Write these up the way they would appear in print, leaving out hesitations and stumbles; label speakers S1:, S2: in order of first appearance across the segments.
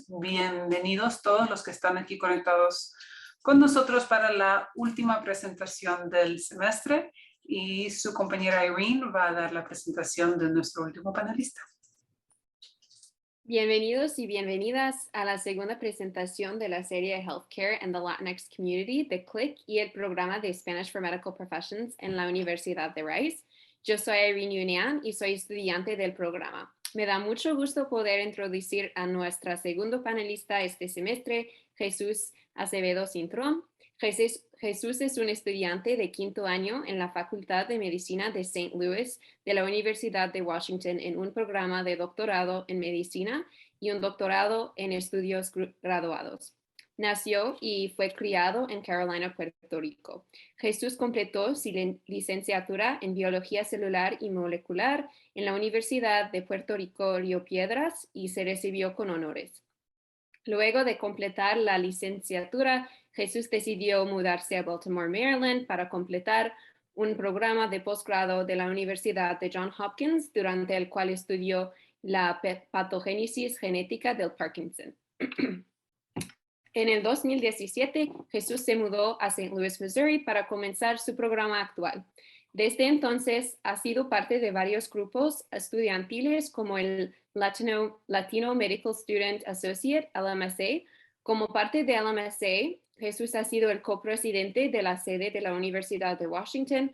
S1: Bienvenidos todos los que están aquí conectados con nosotros para la última presentación del semestre y su compañera Irene va a dar la presentación de nuestro último panelista.
S2: Bienvenidos y bienvenidas a la segunda presentación de la serie Healthcare and the Latinx Community de CLIC y el programa de Spanish for Medical Professions en la Universidad de Rice. Yo soy Irene Yunian y soy estudiante del programa. Me da mucho gusto poder introducir a nuestra segundo panelista este semestre, Jesús Acevedo Cintrón. Jesús es un estudiante de quinto año en la Facultad de Medicina de St. Louis de la Universidad de Washington en un programa de doctorado en medicina y un doctorado en estudios graduados. Nació y fue criado en Carolina, Puerto Rico. Jesús completó su licenciatura en Biología Celular y Molecular en la Universidad de Puerto Rico, Río Piedras, y se recibió con honores. Luego de completar la licenciatura, Jesús decidió mudarse a Baltimore, Maryland, para completar un programa de posgrado de la Universidad de Johns Hopkins, durante el cual estudió la patogénesis genética del Parkinson. En el 2017, Jesús se mudó a St. Louis, Missouri, para comenzar su programa actual. Desde entonces, ha sido parte de varios grupos estudiantiles como el Latino Medical Student Associate, LMSA. Como parte de LMSA, Jesús ha sido el copresidente de la sede de la Universidad de Washington,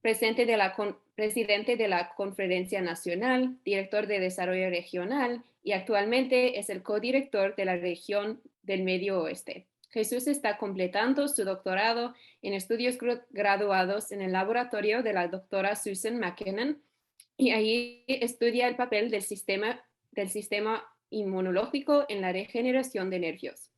S2: presidente de la Conferencia Nacional, director de Desarrollo Regional y actualmente es el codirector de la región del Medio Oeste. Jesús está completando su doctorado en estudios graduados en el laboratorio de la doctora Susan McKinnon y ahí estudia el papel del sistema inmunológico en la regeneración de nervios.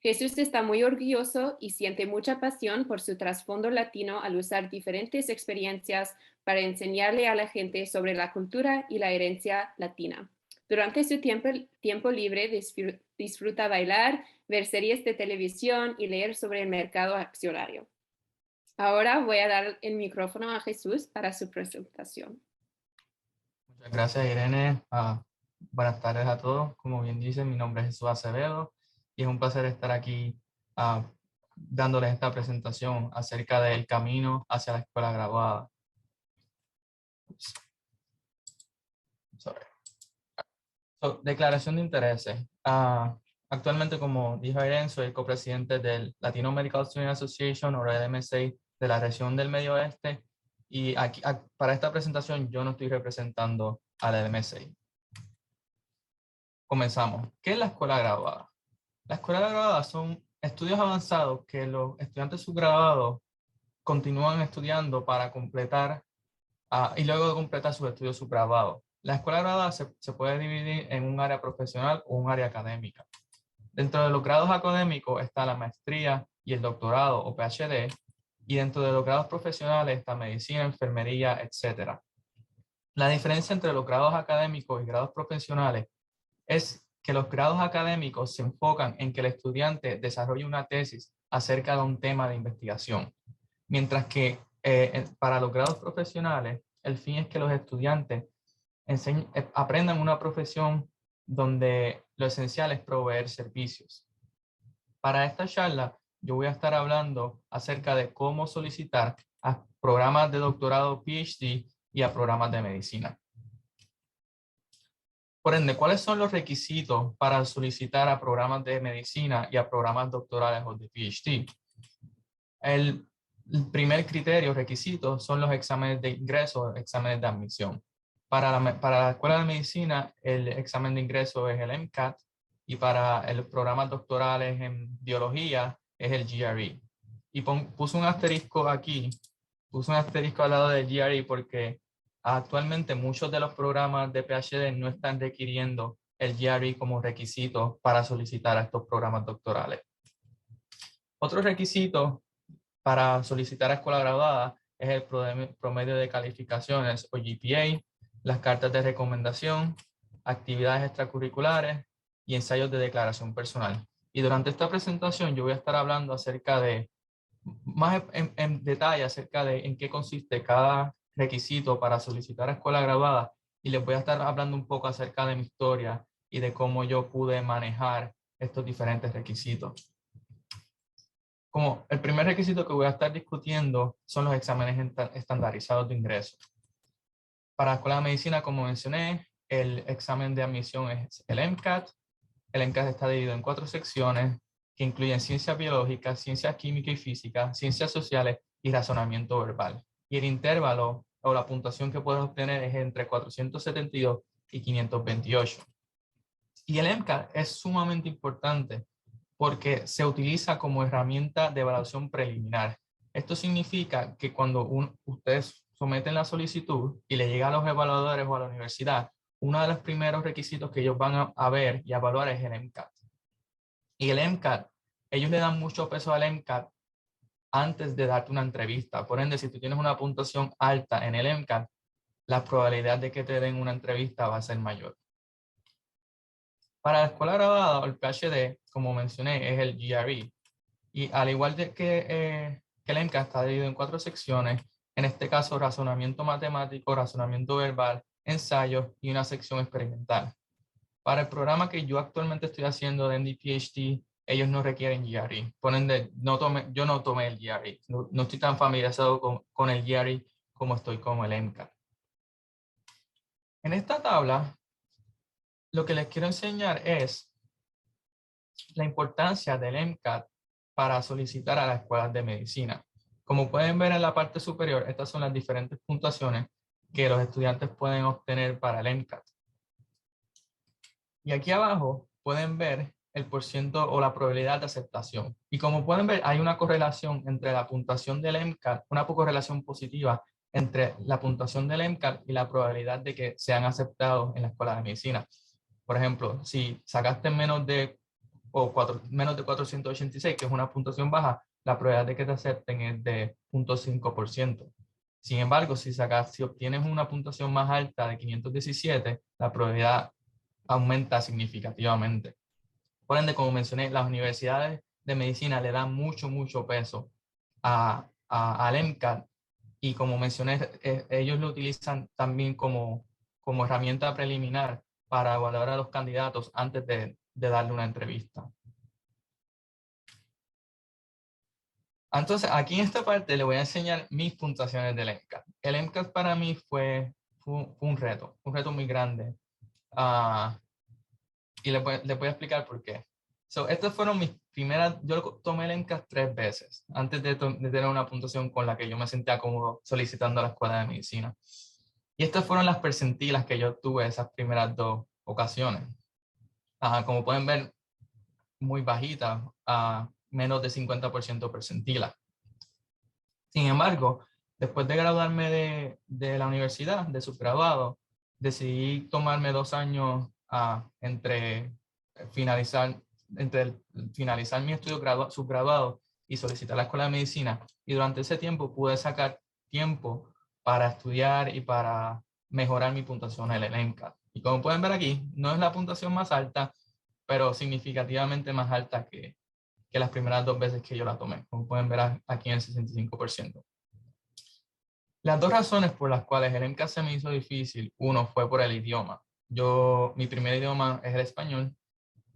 S2: Jesús está muy orgulloso y siente mucha pasión por su trasfondo latino al usar diferentes experiencias para enseñarle a la gente sobre la cultura y la herencia latina. Durante su tiempo libre disfruta bailar, ver series de televisión y leer sobre el mercado accionario. Ahora voy a dar el micrófono a Jesús para su presentación.
S3: Muchas gracias, Irene. Buenas tardes a todos. Como bien dice, mi nombre es Jesús Acevedo y es un placer estar aquí dándoles esta presentación acerca del camino hacia la escuela graduada. Declaración de intereses. Actualmente, como dijo Irene, soy el copresidente del Latino Medical Student Association, o LMSA, de la región del Medio Oeste. Y aquí, para esta presentación, yo no estoy representando al LMSA. Comenzamos. ¿Qué es la escuela graduada? La escuela graduada son estudios avanzados que los estudiantes subgraduados continúan estudiando para completar y luego de completar sus estudios subgraduados. La escuela graduada se puede dividir en un área profesional o un área académica. Dentro de los grados académicos está la maestría y el doctorado o PhD, y dentro de los grados profesionales está medicina, enfermería, etc. La diferencia entre los grados académicos y grados profesionales es que los grados académicos se enfocan en que el estudiante desarrolle una tesis acerca de un tema de investigación, mientras que para los grados profesionales el fin es que los estudiantes aprendan una profesión donde lo esencial es proveer servicios. Para esta charla yo voy a estar hablando acerca de cómo solicitar a programas de doctorado PhD y a programas de medicina. Por ende, ¿cuáles son los requisitos para solicitar a programas de medicina y a programas doctorales o de PhD? El primer criterio, requisito, son los exámenes de ingreso, exámenes de admisión. Para la escuela de medicina, el examen de ingreso es el MCAT y para los programas doctorales en biología es el GRE. Y puse un asterisco aquí, puse un asterisco al lado del GRE porque actualmente muchos de los programas de PhD no están requiriendo el GRE como requisito para solicitar a estos programas doctorales. Otro requisito para solicitar a escuela graduada es el promedio de calificaciones o GPA, las cartas de recomendación, actividades extracurriculares y ensayos de declaración personal. Y durante esta presentación yo voy a estar hablando acerca de, más en detalle acerca de en qué consiste cada requisito para solicitar a escuela graduada y les voy a estar hablando un poco acerca de mi historia y de cómo yo pude manejar estos diferentes requisitos. Como el primer requisito que voy a estar discutiendo son los exámenes estandarizados de ingreso. Para la Escuela de Medicina, como mencioné, el examen de admisión es el MCAT. El MCAT está dividido en 4 secciones que incluyen ciencias biológicas, ciencias químicas y físicas, ciencias sociales y razonamiento verbal. Y el intervalo o la puntuación que puedes obtener es entre 472 y 528. Y el MCAT es sumamente importante porque se utiliza como herramienta de evaluación preliminar. Esto significa que cuando ustedes someten la solicitud y le llega a los evaluadores o a la universidad, uno de los primeros requisitos que ellos van a ver y a evaluar es el MCAT. Y el MCAT, ellos le dan mucho peso al MCAT antes de darte una entrevista. Por ende, si tú tienes una puntuación alta en el MCAT, la probabilidad de que te den una entrevista va a ser mayor. Para la escuela grabada o el PhD, como mencioné, es el GRE. Y al igual que el MCAT está dividido en 4 secciones, en este caso razonamiento matemático, razonamiento verbal, ensayos y una sección experimental. Para el programa que yo actualmente estoy haciendo de MD-PhD, ellos no requieren GRE. Yo no tomé el GRE. No estoy tan familiarizado con el GRE como estoy con el MCAT. En esta tabla, lo que les quiero enseñar es la importancia del MCAT para solicitar a las escuelas de medicina. Como pueden ver en la parte superior, estas son las diferentes puntuaciones que los estudiantes pueden obtener para el MCAT. Y aquí abajo pueden ver el % o la probabilidad de aceptación. Y como pueden ver, hay una correlación entre la puntuación del MCAT, una correlación positiva entre la puntuación del MCAT y la probabilidad de que sean aceptados en la escuela de medicina. Por ejemplo, si sacaste menos de 486, que es una puntuación baja, la probabilidad de que te acepten es de 0.5%. Sin embargo, si obtienes una puntuación más alta de 517, la probabilidad aumenta significativamente. Por ende, como mencioné, las universidades de medicina le dan mucho peso al MCAT, y como mencioné, ellos lo utilizan también como herramienta preliminar para evaluar a los candidatos antes de darle una entrevista. Entonces, aquí en esta parte le voy a enseñar mis puntuaciones del MCAT. El MCAT para mí fue un reto muy grande. Y les voy a explicar por qué. Estas fueron mis primeras, yo tomé el MCAT 3 veces antes de tener una puntuación con la que yo me sentía cómodo solicitando a la escuela de medicina. Y estas fueron las percentilas que yo tuve esas primeras 2 ocasiones. Como pueden ver, muy bajitas, menos de 50% percentila. Sin embargo, después de graduarme de la universidad, de subgraduado, decidí tomarme 2 años entre finalizar mi estudio subgraduado y solicitar la escuela de medicina. Y durante ese tiempo pude sacar tiempo para estudiar y para mejorar mi puntuación en el MCAT. Y como pueden ver aquí, no es la puntuación más alta, pero significativamente más alta que las primeras 2 veces que yo la tomé. Como pueden ver aquí en el 65%. Las 2 razones por las cuales el MCAT se me hizo difícil, uno fue por el idioma. Mi primer idioma es el español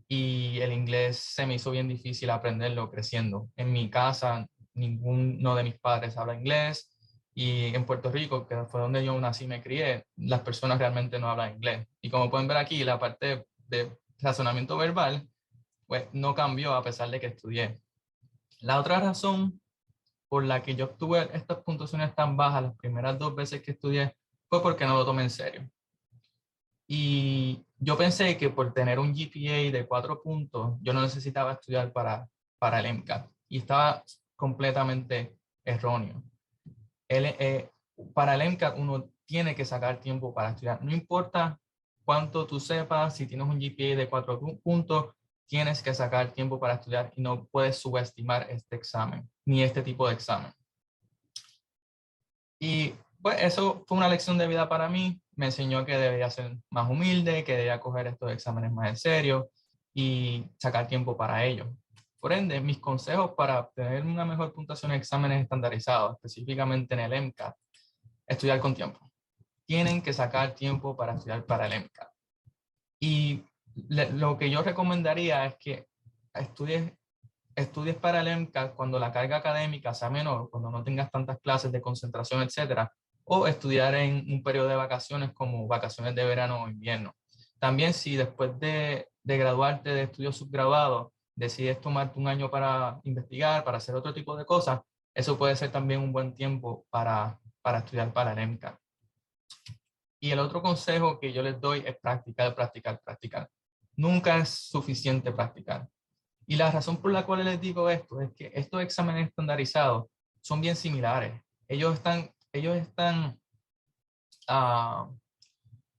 S3: y el inglés se me hizo bien difícil aprenderlo creciendo. En mi casa, ninguno de mis padres habla inglés, y en Puerto Rico, que fue donde yo nací y me crié, las personas realmente no hablan inglés. Y como pueden ver aquí, la parte de razonamiento verbal, pues no cambió a pesar de que estudié. La otra razón por la que yo obtuve estas puntuaciones tan bajas las primeras 2 veces que estudié fue porque no lo tomé en serio. Y yo pensé que por tener un GPA de 4 puntos, yo no necesitaba estudiar para el MCAT. Y estaba completamente erróneo. Para el MCAT uno tiene que sacar tiempo para estudiar. No importa cuánto tú sepas, si tienes un GPA de 4 puntos, tienes que sacar tiempo para estudiar y no puedes subestimar este examen, ni este tipo de examen. Y pues eso fue una lección de vida para mí. Me enseñó que debía ser más humilde, que debía coger estos exámenes más en serio y sacar tiempo para ello. Por ende, mis consejos para obtener una mejor puntuación en exámenes estandarizados, específicamente en el MCAT: estudiar con tiempo. Tienen que sacar tiempo para estudiar para el MCAT. Y lo que yo recomendaría es que estudies para el MCAT cuando la carga académica sea menor, cuando no tengas tantas clases de concentración, etcétera, o estudiar en un periodo de vacaciones como vacaciones de verano o invierno. También si después de graduarte de estudios subgraduados decides tomarte un año para investigar, para hacer otro tipo de cosas, eso puede ser también un buen tiempo para estudiar para el MCAT. Y el otro consejo que yo les doy es practicar, practicar, practicar. Nunca es suficiente practicar. Y la razón por la cual les digo esto es que estos exámenes estandarizados son bien similares. Ellos están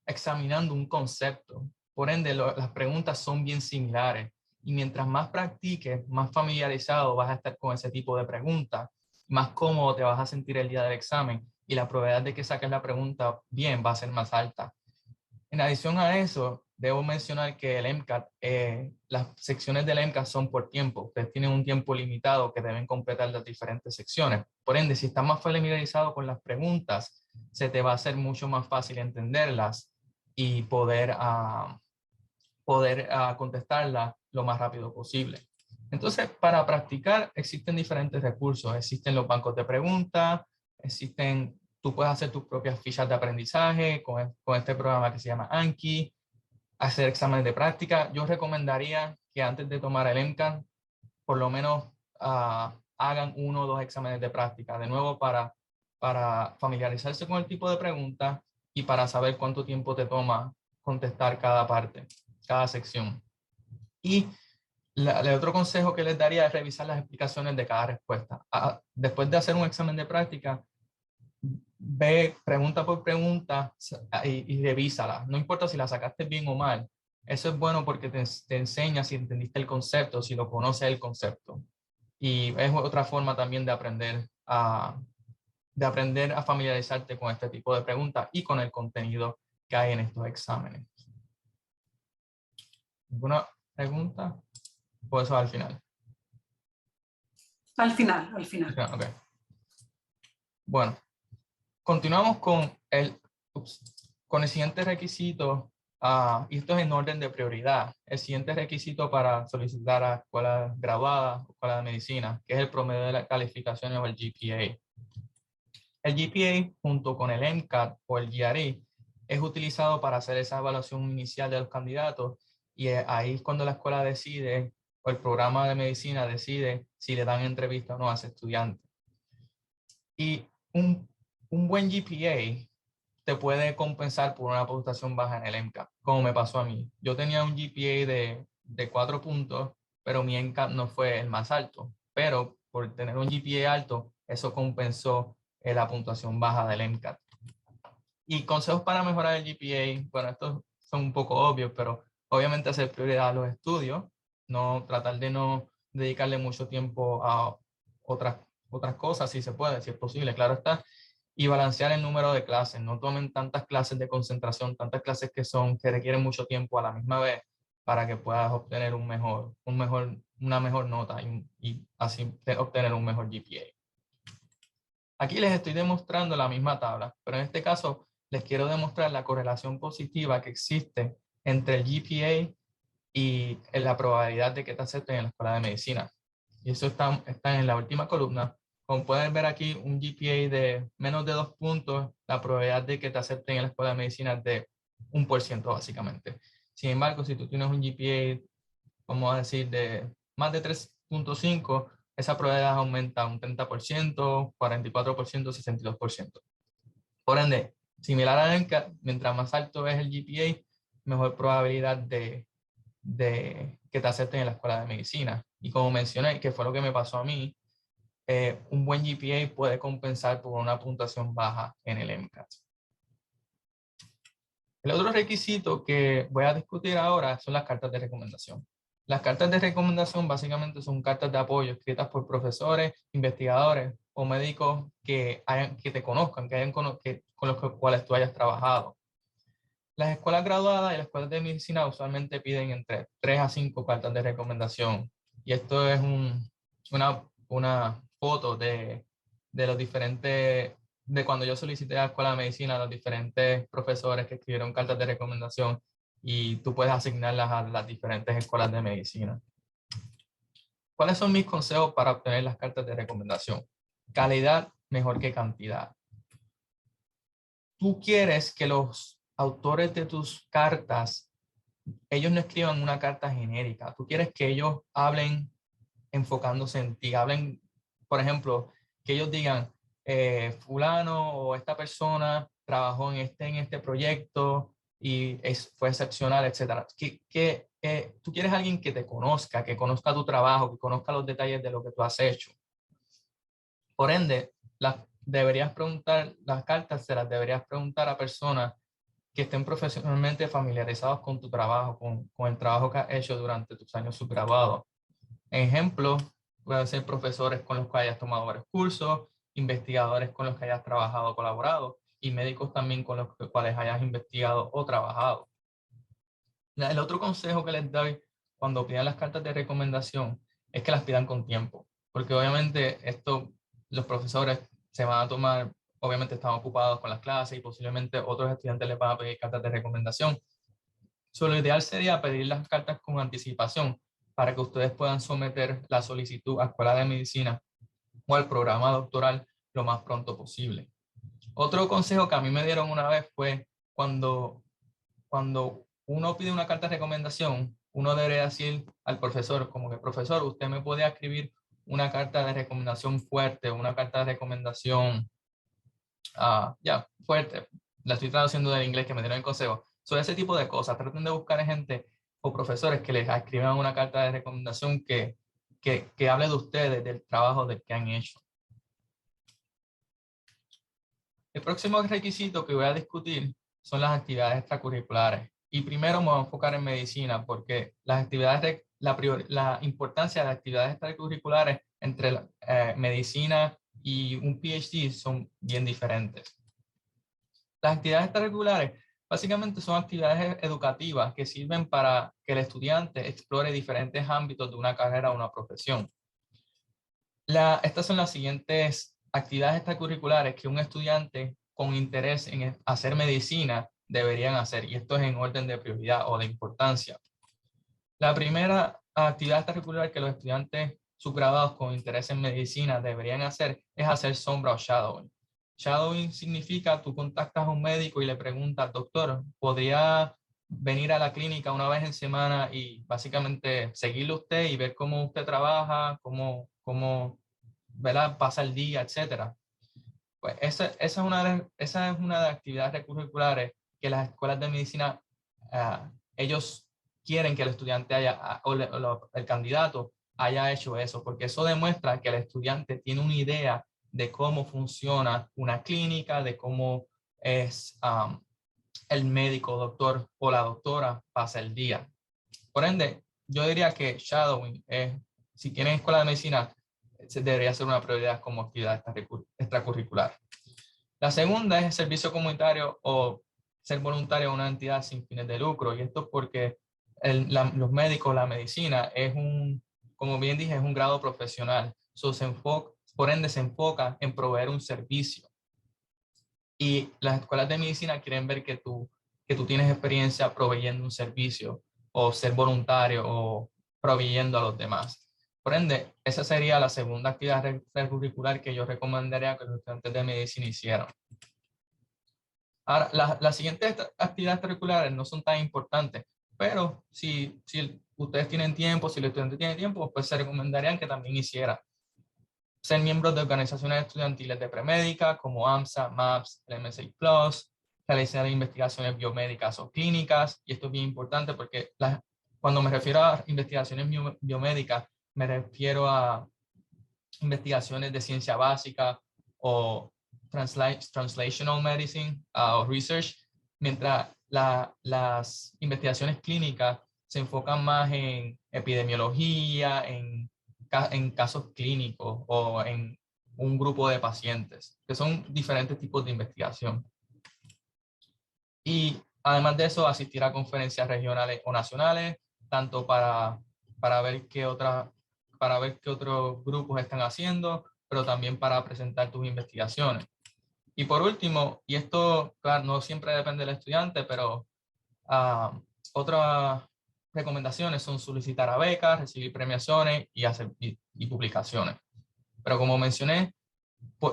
S3: examinando un concepto. Por ende, las preguntas son bien similares. Y mientras más practiques, más familiarizado vas a estar con ese tipo de preguntas, más cómodo te vas a sentir el día del examen y la probabilidad de que saques la pregunta bien va a ser más alta. En adición a eso, debo mencionar que el MCAT, las secciones del MCAT son por tiempo. Ustedes tienen un tiempo limitado que deben completar las diferentes secciones. Por ende, si estás más familiarizado con las preguntas, se te va a hacer mucho más fácil entenderlas y poder contestarlas lo más rápido posible. Entonces, para practicar existen diferentes recursos. Existen los bancos de preguntas, tú puedes hacer tus propias fichas de aprendizaje con este programa que se llama Anki, hacer exámenes de práctica. Yo recomendaría que antes de tomar el MCAT, por lo menos hagan 1 o 2 exámenes de práctica, de nuevo para familiarizarse con el tipo de preguntas y para saber cuánto tiempo te toma contestar cada parte, cada sección. Y el otro consejo que les daría es revisar las explicaciones de cada respuesta. Después de hacer un examen de práctica, ve pregunta por pregunta y revísala. No importa si la sacaste bien o mal. Eso es bueno porque te enseña si entendiste el concepto, si lo conoces el concepto. Y es otra forma también de aprender a familiarizarte con este tipo de preguntas y con el contenido que hay en estos exámenes. ¿Alguna pregunta? ¿O eso al final?
S1: Al final, al final.
S3: Ok. Bueno, continuamos con el siguiente requisito, y esto es en orden de prioridad. El siguiente requisito para solicitar a escuela graduada o escuela de medicina, que es el promedio de las calificaciones o el GPA. El GPA, junto con el MCAT o el GRE, es utilizado para hacer esa evaluación inicial de los candidatos, y ahí es cuando la escuela decide, o el programa de medicina decide si le dan entrevista o no a ese estudiante. Y un buen GPA te puede compensar por una puntuación baja en el MCAT, como me pasó a mí. Yo tenía un GPA de 4 puntos, pero mi MCAT no fue el más alto. Pero por tener un GPA alto, eso compensó la puntuación baja del MCAT. Y consejos para mejorar el GPA, bueno, estos son un poco obvios, pero obviamente hacer prioridad a los estudios, tratar de no dedicarle mucho tiempo a otras cosas, si se puede, si es posible, claro está, y balancear el número de clases. No tomen tantas clases de concentración, tantas clases que requieren mucho tiempo a la misma vez para que puedas obtener una mejor nota y así obtener un mejor GPA. Aquí les estoy demostrando la misma tabla, pero en este caso les quiero demostrar la correlación positiva que existe entre el GPA y la probabilidad de que te acepten en la escuela de medicina. Y eso está en la última columna. Como pueden ver aquí, un GPA de menos de 2 puntos, la probabilidad de que te acepten en la escuela de medicina es de 1% básicamente. Sin embargo, si tú tienes un GPA, vamos a decir, de más de 3.5, esa probabilidad aumenta un 30%, 44%, 62%. Por ende, similar a NCAT, mientras más alto es el GPA, mejor probabilidad de que te acepten en la escuela de medicina. Y como mencioné, que fue lo que me pasó a mí, un buen GPA puede compensar por una puntuación baja en el MCAT. El otro requisito que voy a discutir ahora son las cartas de recomendación. Las cartas de recomendación básicamente son cartas de apoyo escritas por profesores, investigadores o médicos que te conozcan, con los cuales tú hayas trabajado. Las escuelas graduadas y las escuelas de medicina usualmente piden entre 3 a 5 cartas de recomendación. Y esto es una foto de los diferentes, de cuando yo solicité a la escuela de medicina, los diferentes profesores que escribieron cartas de recomendación y tú puedes asignarlas a las diferentes escuelas de medicina. ¿Cuáles son mis consejos para obtener las cartas de recomendación? Calidad mejor que cantidad. Tú quieres que los autores de tus cartas, ellos no escriban una carta genérica. Tú quieres que ellos hablen enfocándose en ti. Hablen, por ejemplo, que ellos digan, fulano o esta persona trabajó en este proyecto y fue excepcional, etc. Tú quieres alguien que te conozca, que conozca tu trabajo, que conozca los detalles de lo que tú has hecho. Por ende, las cartas se las deberías preguntar a personas que estén profesionalmente familiarizados con tu trabajo, con el trabajo que has hecho durante tus años subgraduados. Ejemplo, pueden ser profesores con los que hayas tomado varios cursos, investigadores con los que hayas trabajado o colaborado, y médicos también con los cuales hayas investigado o trabajado. El otro consejo que les doy cuando pidan las cartas de recomendación es que las pidan con tiempo, porque obviamente los profesores se van a tomar, obviamente están ocupados con las clases y posiblemente otros estudiantes les van a pedir cartas de recomendación. Lo ideal sería pedir las cartas con anticipación para que ustedes puedan someter la solicitud a Escuela de Medicina o al programa doctoral lo más pronto posible. Otro consejo que a mí me dieron una vez fue cuando uno pide una carta de recomendación, uno debe decir al profesor, como que profesor, usted me puede escribir una carta de recomendación fuerte, una carta de recomendación fuerte. La estoy traduciendo del inglés que me dieron el consejo. Sobre ese tipo de cosas, traten de buscar gente o profesores que les escriban una carta de recomendación que hable de ustedes, del trabajo del que han hecho. El próximo requisito que voy a discutir son las actividades extracurriculares. Y primero me voy a enfocar en medicina porque las actividades, la importancia de las actividades extracurriculares entre medicina y un PhD son bien diferentes. Las actividades extracurriculares básicamente son actividades educativas que sirven para que el estudiante explore diferentes ámbitos de una carrera o una profesión. Estas son las siguientes actividades extracurriculares que un estudiante con interés en hacer medicina deberían hacer, y esto es en orden de prioridad o de importancia. La primera actividad extracurricular que los estudiantes subgraduados con interés en medicina deberían hacer es hacer sombra o shadowing. Shadowing significa tú contactas a un médico y le preguntas, doctor, ¿podría venir a la clínica una vez en semana y básicamente seguirle usted y ver cómo usted trabaja, cómo ¿verdad? Pasa el día, etcétera? Pues esa es una de las actividades curriculares que las escuelas de medicina, ellos quieren que el estudiante el candidato haya hecho eso, porque eso demuestra que el estudiante tiene una idea de cómo funciona una clínica, de cómo es el médico, doctor o la doctora pasa el día. Por ende, yo diría que shadowing, si tienen escuela de medicina, debería ser una prioridad como actividad extracurricular. La segunda es el servicio comunitario o ser voluntario en una entidad sin fines de lucro. Y esto porque los médicos, la medicina, como bien dije, es un grado profesional. Por ende, se enfoca en proveer un servicio. Y las escuelas de medicina quieren ver que tú tienes experiencia proveyendo un servicio o ser voluntario o proveyendo a los demás. Por ende, esa sería la segunda actividad extracurricular que yo recomendaría que los estudiantes de medicina hicieran. Ahora, las siguientes actividades extracurriculares no son tan importantes, pero si ustedes tienen tiempo, si el estudiante tiene tiempo, pues se recomendarían que también hiciera. Ser miembros de organizaciones estudiantiles de premédica como AMSA, MAPS, el MSA Plus, realizar investigaciones biomédicas o clínicas, y esto es bien importante porque cuando me refiero a investigaciones biomédicas, me refiero a investigaciones de ciencia básica o translational medicine o research, mientras las investigaciones clínicas se enfocan más en epidemiología, en casos clínicos o en un grupo de pacientes, que son diferentes tipos de investigación. Y además de eso, asistir a conferencias regionales o nacionales, tanto para ver qué otros grupos están haciendo, pero también para presentar tus investigaciones. Y por último, y esto, claro, no siempre depende del estudiante, pero Otras recomendaciones son solicitar a becas, recibir premiaciones y publicaciones. Pero como mencioné,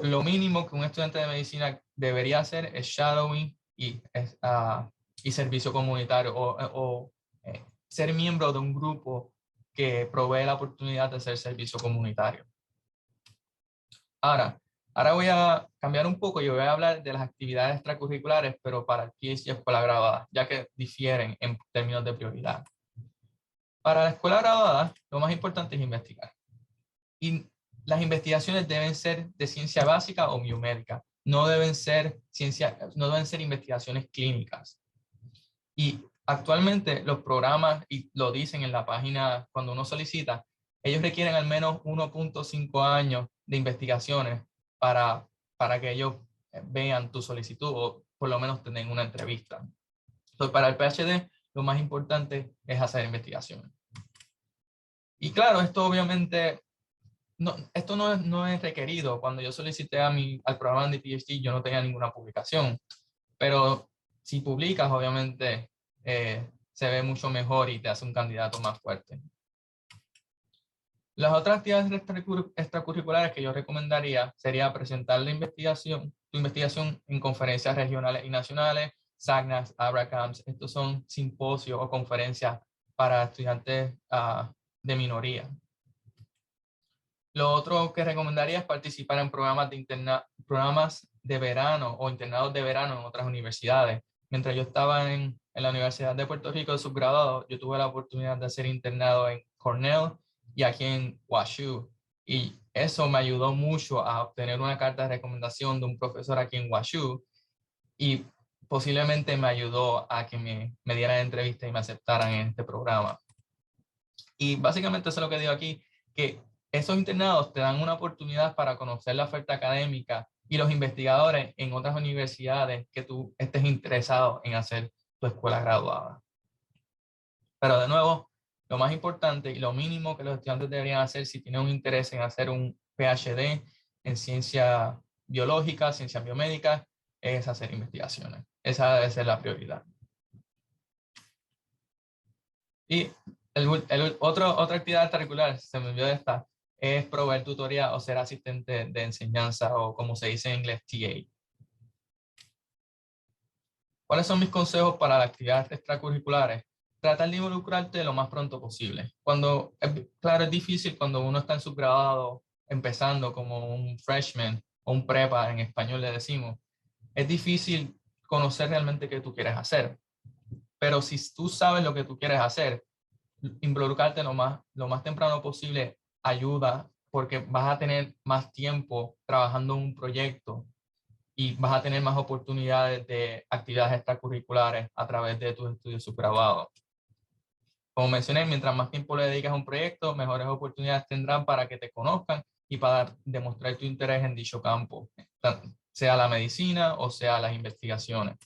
S3: lo mínimo que un estudiante de medicina debería hacer es shadowing y servicio comunitario o ser miembro de un grupo que provee la oportunidad de hacer servicio comunitario. Ahora voy a cambiar un poco y voy a hablar de las actividades extracurriculares, pero para el PhD y escuela graduada, ya que difieren en términos de prioridad. Para la escuela graduada, lo más importante es investigar. Y las investigaciones deben ser de ciencia básica o biomédica. No deben ser investigaciones clínicas. Y actualmente los programas, y lo dicen en la página cuando uno solicita, ellos requieren al menos 1.5 años de investigaciones para que ellos vean tu solicitud o por lo menos tengan una entrevista. Entonces, para el PhD, lo más importante es hacer investigaciones. Y claro, esto obviamente, esto no es requerido. Cuando yo solicité al programa de PhD, yo no tenía ninguna publicación. Pero si publicas, obviamente, se ve mucho mejor y te hace un candidato más fuerte. Las otras actividades extracurriculares que yo recomendaría sería presentar tu investigación en conferencias regionales y nacionales, SAGNAS, ABRACAMS. Estos son simposios o conferencias para estudiantes de minoría. Lo otro que recomendaría es participar en programas de verano o internados de verano en otras universidades. Mientras yo estaba en la Universidad de Puerto Rico de subgraduado, yo tuve la oportunidad de ser internado en Cornell y aquí en WashU. Y eso me ayudó mucho a obtener una carta de recomendación de un profesor aquí en WashU y posiblemente me ayudó a que me dieran entrevista y me aceptaran en este programa. Y básicamente eso es lo que digo aquí, que esos internados te dan una oportunidad para conocer la oferta académica y los investigadores en otras universidades que tú estés interesado en hacer tu escuela graduada. Pero de nuevo, lo más importante y lo mínimo que los estudiantes deberían hacer si tienen un interés en hacer un PhD en ciencia biológica, ciencia biomédica, es hacer investigaciones. Esa debe ser la prioridad. Y otra actividad extracurricular, se me olvidó de esta, es proveer tutoría o ser asistente de enseñanza o como se dice en inglés, TA. ¿Cuáles son mis consejos para las actividades extracurriculares? Tratar de involucrarte lo más pronto posible. Claro, es difícil cuando uno está en subgrado, empezando como un freshman o un prepa, en español le decimos. Es difícil conocer realmente qué tú quieres hacer. Pero si tú sabes lo que tú quieres hacer, involucrarte lo más temprano posible ayuda porque vas a tener más tiempo trabajando en un proyecto y vas a tener más oportunidades de actividades extracurriculares a través de tus estudios subgraduados. Como mencioné, mientras más tiempo le dedicas a un proyecto, mejores oportunidades tendrán para que te conozcan y para demostrar tu interés en dicho campo, sea la medicina o sea las investigaciones.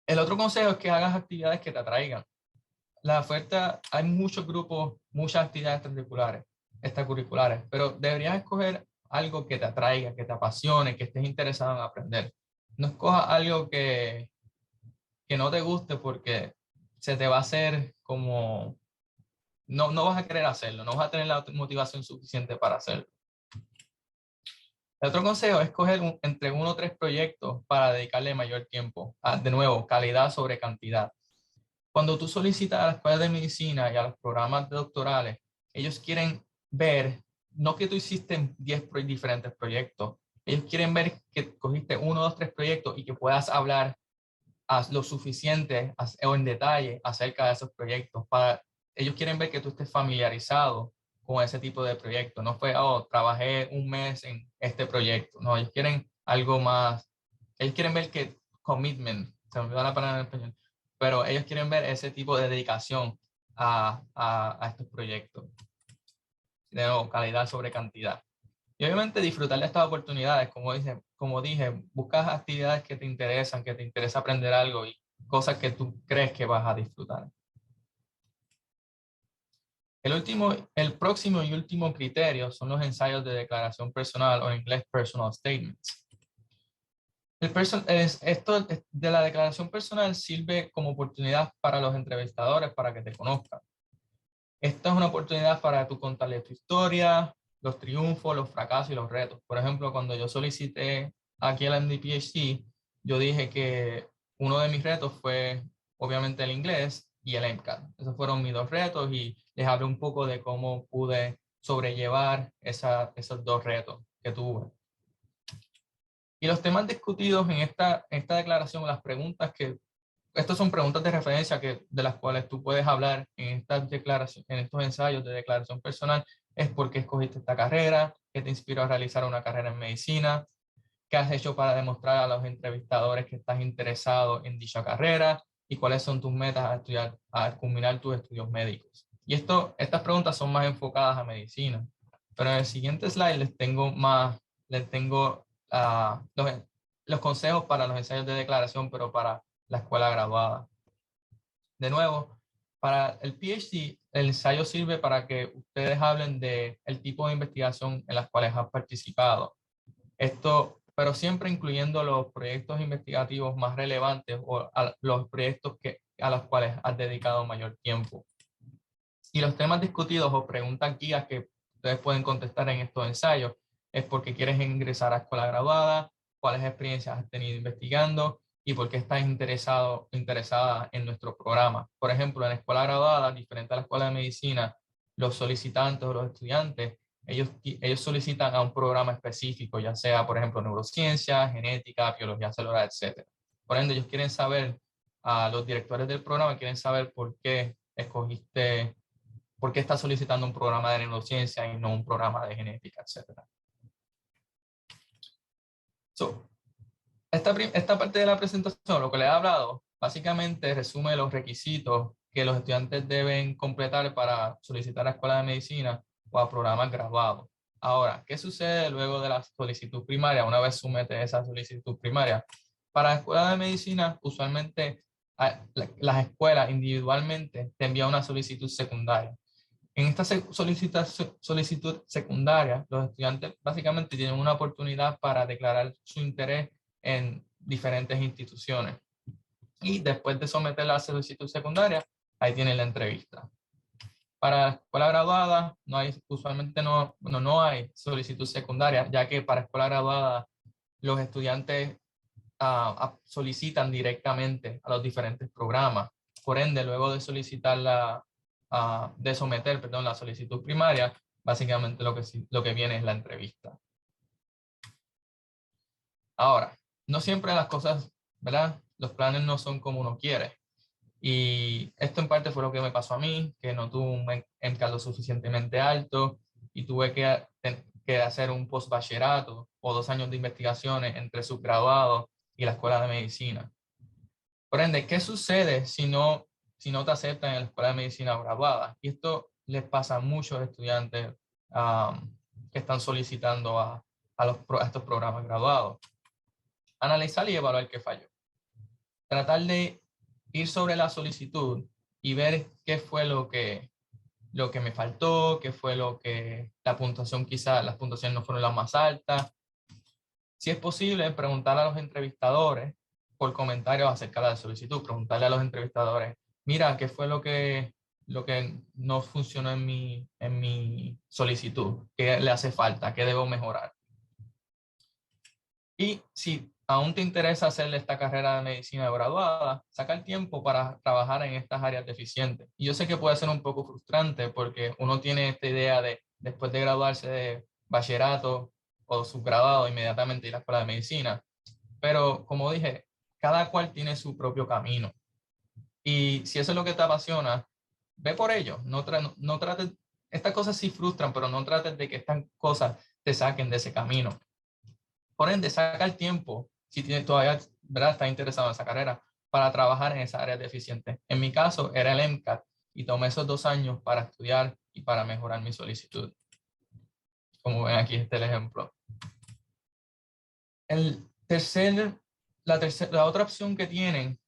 S3: El otro consejo es que hagas actividades que te atraigan. La oferta, hay muchos grupos, muchas actividades extracurriculares, pero deberías escoger algo que te atraiga, que te apasione, que estés interesado en aprender. No escojas algo que no te guste porque se te va a hacer como, no vas a querer hacerlo, no vas a tener la motivación suficiente para hacerlo. El otro consejo es escoger entre 1 o 3 proyectos para dedicarle mayor tiempo. De nuevo, calidad sobre cantidad. Cuando tú solicitas a la escuela de medicina y a los programas doctorales, ellos quieren ver, no que tú hiciste 10 diferentes proyectos, ellos quieren ver que cogiste 1, 2, 3 proyectos y que puedas hablar lo suficiente o en detalle acerca de esos proyectos. Ellos quieren ver que tú estés familiarizado con ese tipo de proyectos. No fue, trabajé un mes en este proyecto. No, ellos quieren algo más. Ellos quieren ver que commitment, se me olvidó la palabra en español, pero ellos quieren ver ese tipo de dedicación a estos proyectos. De nuevo, calidad sobre cantidad. Y obviamente disfrutar de estas oportunidades, como dije, buscas actividades que te interesan, que te interesa aprender algo y cosas que tú crees que vas a disfrutar. El próximo y último criterio son los ensayos de declaración personal o en inglés personal statements. Esto de la declaración personal sirve como oportunidad para los entrevistadores para que te conozcan. Esta es una oportunidad para tú contarles tu historia, los triunfos, los fracasos y los retos. Por ejemplo, cuando yo solicité aquí al MD-PhD, yo dije que uno de mis retos fue obviamente el inglés y el MCAT. Esos fueron mis dos retos y les hablé un poco de cómo pude sobrellevar esos dos retos que tuve. Y los temas discutidos en esta declaración, las preguntas estas son preguntas de referencia de las cuales tú puedes hablar en en estos ensayos de declaración personal, es por qué escogiste esta carrera, qué te inspiró a realizar una carrera en medicina, qué has hecho para demostrar a los entrevistadores que estás interesado en dicha carrera y cuáles son tus metas a culminar tus estudios médicos. Y estas preguntas son más enfocadas a medicina. Pero en el siguiente slide les tengo los consejos para los ensayos de declaración, pero para la escuela graduada. De nuevo, para el PhD, el ensayo sirve para que ustedes hablen del tipo de investigación en las cuales han participado. Pero siempre incluyendo los proyectos investigativos más relevantes o los proyectos a los cuales has dedicado mayor tiempo. Y los temas discutidos o preguntas guías que ustedes pueden contestar en estos ensayos es por qué quieres ingresar a escuela graduada, cuáles experiencias has tenido investigando y por qué estás interesada en nuestro programa. Por ejemplo, en la escuela graduada, diferente a la escuela de medicina, los solicitantes o los estudiantes, ellos solicitan a un programa específico, ya sea, por ejemplo, neurociencia, genética, biología celular, etc. Por ende, ellos quieren saber, los directores del programa quieren saber por qué estás solicitando un programa de neurociencia y no un programa de genética, etc. Esta parte de la presentación, lo que le he hablado, básicamente resume los requisitos que los estudiantes deben completar para solicitar a la escuela de medicina o a programas graduados. Ahora, ¿qué sucede luego de la solicitud primaria? Una vez somete esa solicitud primaria. Para la escuela de medicina, usualmente las escuelas individualmente te envían una solicitud secundaria. En esta solicitud secundaria, los estudiantes básicamente tienen una oportunidad para declarar su interés en diferentes instituciones. Y después de someter la solicitud secundaria, ahí tienen la entrevista. Para la escuela graduada, usualmente no hay solicitud secundaria, ya que para escuela graduada los estudiantes solicitan directamente a los diferentes programas. Por ende, luego de solicitar someter la solicitud primaria, básicamente lo que viene es la entrevista. Ahora, no siempre las cosas, ¿verdad? Los planes no son como uno quiere. Y esto en parte fue lo que me pasó a mí, que no tuve un MCAT lo suficientemente alto y tuve que hacer un postbachillerato o 2 años de investigaciones entre subgraduados y la escuela de medicina. Por ende, ¿qué sucede si no te aceptan en la escuela de medicina graduada? Y esto les pasa a muchos estudiantes que están solicitando a estos programas graduados. Analizar y evaluar qué falló. Tratar de ir sobre la solicitud y ver qué fue lo que me faltó, qué fue la puntuación, quizás las puntuaciones no fueron las más altas. Si es posible, preguntar a los entrevistadores por comentarios acerca de la solicitud, preguntarle a los entrevistadores, mira, ¿qué fue lo que no funcionó en mi solicitud? ¿Qué le hace falta? ¿Qué debo mejorar? Y si aún te interesa hacer esta carrera de medicina graduada, saca el tiempo para trabajar en estas áreas deficientes. Y yo sé que puede ser un poco frustrante porque uno tiene esta idea de, después de graduarse de bachillerato o subgraduado, inmediatamente ir a la escuela de medicina. Pero como dije, cada cual tiene su propio camino. Y si eso es lo que te apasiona, ve por ello. No trates, estas cosas sí frustran, pero no trates de que estas cosas te saquen de ese camino. Por ende, saca el tiempo, si todavía, ¿verdad?, estás interesado en esa carrera, para trabajar en esa área deficiente. En mi caso, era el MCAT y tomé esos 2 años para estudiar y para mejorar mi solicitud. Como ven aquí está el ejemplo. La otra opción que tienen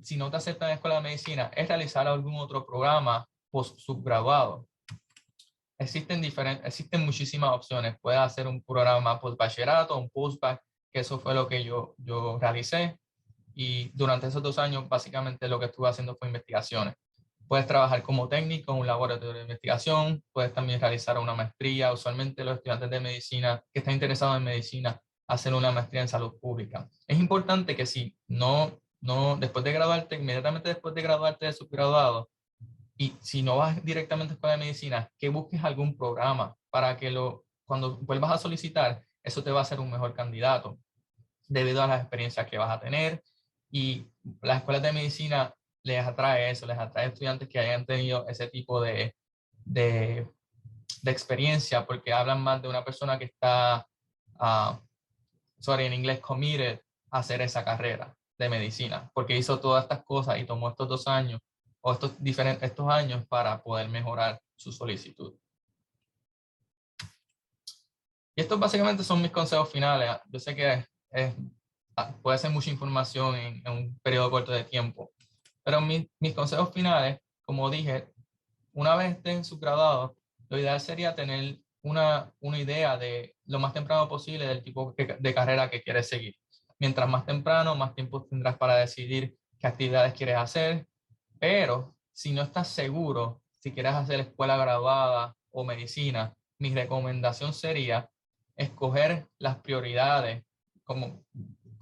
S3: si no te aceptan en la escuela de medicina es realizar algún otro programa post-subgraduado. Existen muchísimas opciones. Puedes hacer un programa post-bachillerato, un postbac que eso fue lo que yo realicé. Y durante esos 2 años, básicamente lo que estuve haciendo fue investigaciones. Puedes trabajar como técnico en un laboratorio de investigación, puedes también realizar una maestría. Usualmente los estudiantes de medicina que están interesados en medicina hacen una maestría en salud pública. Es importante que si después de graduarte, inmediatamente después de graduarte de subgraduado, y si no vas directamente a escuela de medicina, que busques algún programa para que cuando vuelvas a solicitar, eso te va a hacer un mejor candidato debido a las experiencias que vas a tener. Y las escuelas de medicina les atrae eso, les atrae estudiantes que hayan tenido ese tipo de experiencia, porque hablan más de una persona que está, en inglés, committed a hacer esa carrera de medicina, porque hizo todas estas cosas y tomó estos 2 años o estos años para poder mejorar su solicitud. Y estos básicamente son mis consejos finales. Yo sé que puede ser mucha información en un periodo corto de tiempo, pero mis consejos finales, como dije, una vez estén subgraduados, lo ideal sería tener una idea de lo más temprano posible del tipo de carrera que quieres seguir. Mientras más temprano, más tiempo tendrás para decidir qué actividades quieres hacer, pero si no estás seguro si quieres hacer escuela graduada o medicina, mi recomendación sería escoger las prioridades, como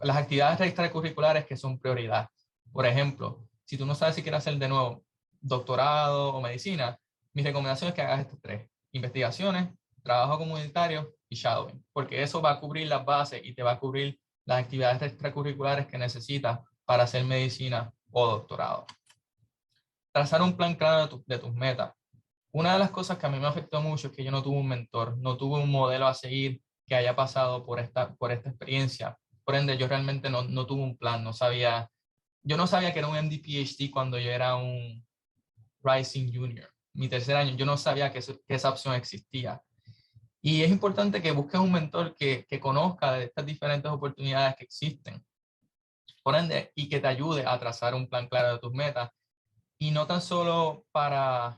S3: las actividades extracurriculares que son prioridad. Por ejemplo, si tú no sabes si quieres hacer de nuevo doctorado o medicina, mi recomendación es que hagas estos 3: investigaciones, trabajo comunitario y shadowing, porque eso va a cubrir las bases y te va a cubrir las actividades extracurriculares que necesitas para hacer medicina o doctorado. Trazar un plan claro de tus metas. Una de las cosas que a mí me afectó mucho es que yo no tuve un mentor, no tuve un modelo a seguir que haya pasado por esta experiencia. Por ende, yo realmente no tuve un plan, yo no sabía que era un MD PhD cuando yo era un Rising Junior. Mi 3er año, yo no sabía que esa opción existía. Y es importante que busques un mentor que conozca de estas diferentes oportunidades que existen. Por ende, y que te ayude a trazar un plan claro de tus metas. Y no tan solo para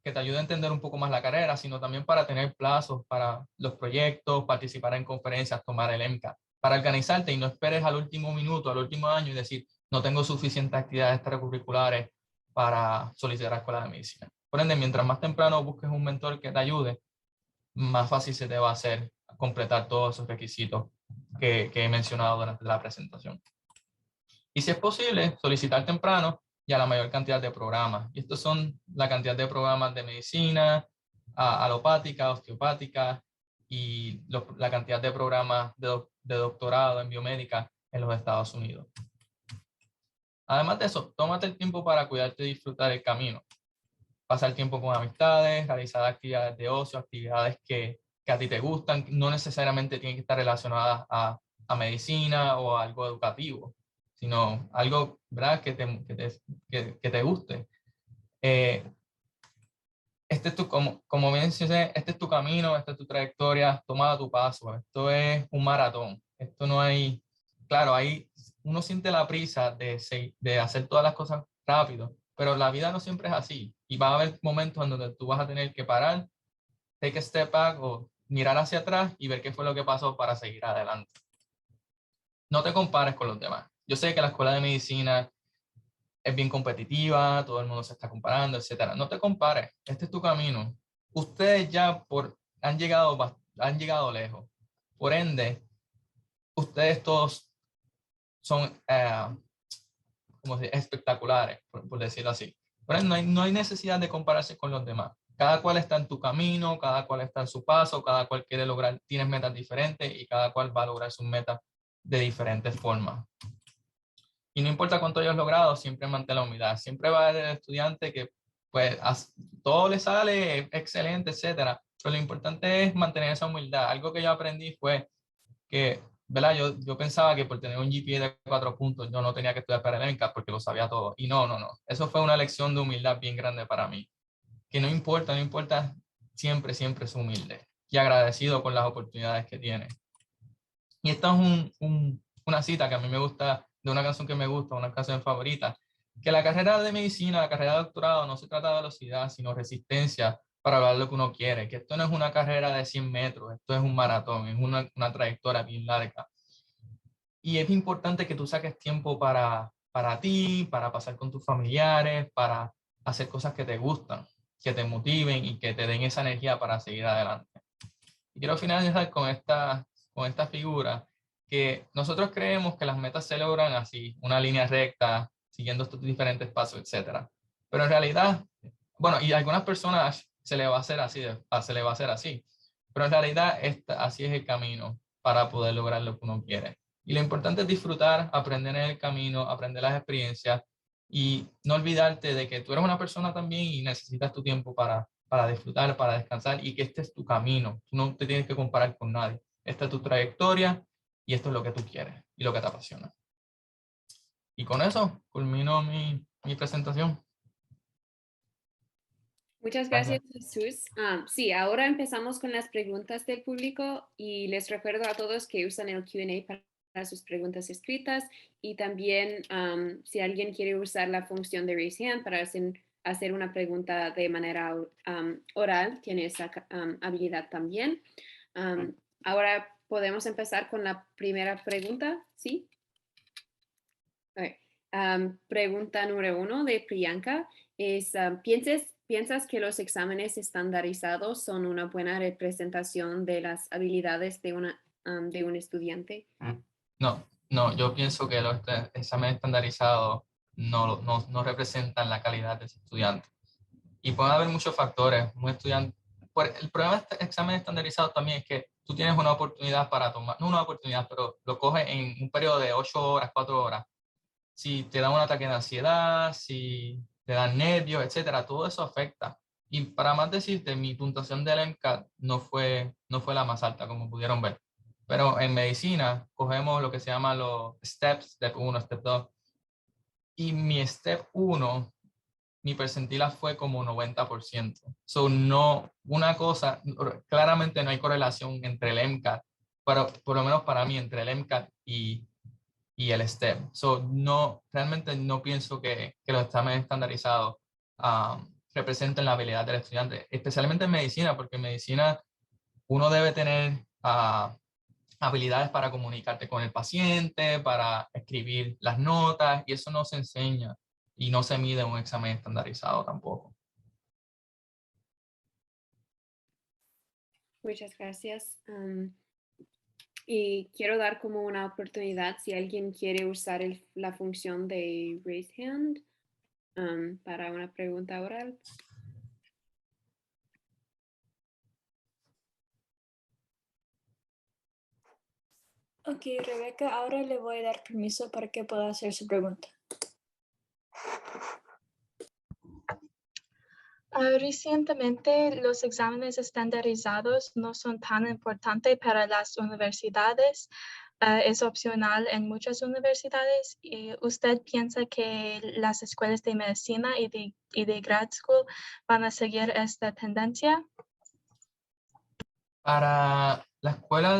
S3: que te ayude a entender un poco más la carrera, sino también para tener plazos para los proyectos, participar en conferencias, tomar el MCAT, para organizarte y no esperes al último minuto, al último año y decir, no tengo suficientes actividades extracurriculares para solicitar a la escuela de medicina. Por ende, mientras más temprano busques un mentor que te ayude, más fácil se te va a hacer completar todos esos requisitos que he mencionado durante la presentación. Y si es posible, solicitar temprano y a la mayor cantidad de programas. Y estos son la cantidad de programas de medicina, alopática, osteopática y la cantidad de programas de doctorado en biomédica en los Estados Unidos. Además de eso, tómate el tiempo para cuidarte y disfrutar el camino. Pasar tiempo con amistades, realizar actividades de ocio, actividades que a ti te gustan, no necesariamente tienen que estar relacionadas a medicina o a algo educativo, sino algo, ¿verdad?, que te guste. Como mencioné, este es tu camino, esta es tu trayectoria, toma a tu paso. Esto es un maratón. Esto no hay, claro, uno siente la prisa de hacer todas las cosas rápido, pero la vida no siempre es así. Y va a haber momentos en donde tú vas a tener que parar, take a step back o mirar hacia atrás y ver qué fue lo que pasó para seguir adelante. No te compares con los demás. Yo sé que la escuela de medicina es bien competitiva, todo el mundo se está comparando, etcétera. No te compares, este es tu camino. Ustedes ya han llegado lejos. Por ende, ustedes todos son espectaculares, por decirlo así. Por ende, no hay necesidad de compararse con los demás. Cada cual está en tu camino, cada cual está en su paso, cada cual quiere lograr, tienes metas diferentes y cada cual va a lograr sus metas de diferentes formas. Y no importa cuánto hayas logrado, siempre mantén la humildad. Siempre va a haber el estudiante que pues todo le sale excelente, etcétera. Pero lo importante es mantener esa humildad. Algo que yo aprendí fue que, ¿verdad? Yo pensaba que por tener un GPA de 4 puntos yo no tenía que estudiar para el MCAT porque lo sabía todo. Y no. Eso fue una lección de humildad bien grande para mí. Que no importa, siempre es humilde y agradecido con las oportunidades que tiene. Y esta es una cita que a mí me gusta, de una canción que me gusta, una canción favorita, que la carrera de medicina, la carrera de doctorado no se trata de velocidad, sino resistencia para lograr lo que uno quiere, que esto no es una carrera de 100 metros, esto es un maratón, es una trayectoria bien larga. Y es importante que tú saques tiempo para ti, para pasar con tus familiares, para hacer cosas que te gustan, que te motiven y que te den esa energía para seguir adelante. Y quiero finalizar con esta figura, que nosotros creemos que las metas se logran así, una línea recta, siguiendo estos diferentes pasos, etc. Pero en realidad, bueno, y a algunas personas se le va a hacer así, pero en realidad así es el camino para poder lograr lo que uno quiere. Y lo importante es disfrutar, aprender en el camino, aprender las experiencias y no olvidarte de que tú eres una persona también y necesitas tu tiempo para disfrutar, para descansar y que este es tu camino. Tú no te tienes que comparar con nadie. Esta es tu trayectoria y esto es lo que tú quieres y lo que te apasiona. Y con eso culmino mi presentación.
S2: Muchas gracias, Jesús. Sí, ahora empezamos con las preguntas del público y les recuerdo a todos que usan el Q&A para sus preguntas escritas y también si alguien quiere usar la función de Raise Hand para hacer una pregunta de manera oral, tiene esa habilidad también. Ahora podemos empezar con la primera pregunta, ¿sí? Okay. Pregunta número 1 de Priyanka es, ¿piensas que los exámenes estandarizados son una buena representación de las habilidades de un estudiante?
S3: No, yo pienso que los exámenes estandarizados no representan la calidad de ese estudiante. Y pueden haber muchos factores. El problema de este examen estandarizado también es que tú tienes una oportunidad para tomar, no una oportunidad, pero lo coges en un periodo de 8 horas, 4 horas. Si te da un ataque de ansiedad, si te dan nervios, etcétera, todo eso afecta. Y para más decirte, mi puntuación del MCAT no fue la más alta, como pudieron ver. Pero en medicina cogemos lo que se llama los steps, step 1, step 2. Y mi step 1, mi percentila fue como 90%. So, no, claramente no hay correlación entre el MCAT, pero por lo menos para mí, entre el MCAT y el STEM. So, realmente no pienso que los exámenes estandarizados representen la habilidad del estudiante, especialmente en medicina, porque en medicina uno debe tener habilidades para comunicarte con el paciente, para escribir las notas, y eso no se enseña y no se mide en un examen estandarizado tampoco.
S2: Muchas gracias. Y quiero dar como una oportunidad si alguien quiere usar la función de Raise Hand para una pregunta oral.
S4: Ok, Rebeca, ahora le voy a dar permiso para que pueda hacer su pregunta.
S5: Recientemente, los exámenes estandarizados no son tan importantes para las universidades. Es opcional en muchas universidades. ¿Y usted piensa que las escuelas de medicina y de grad school van a seguir esta tendencia?
S3: Para la escuela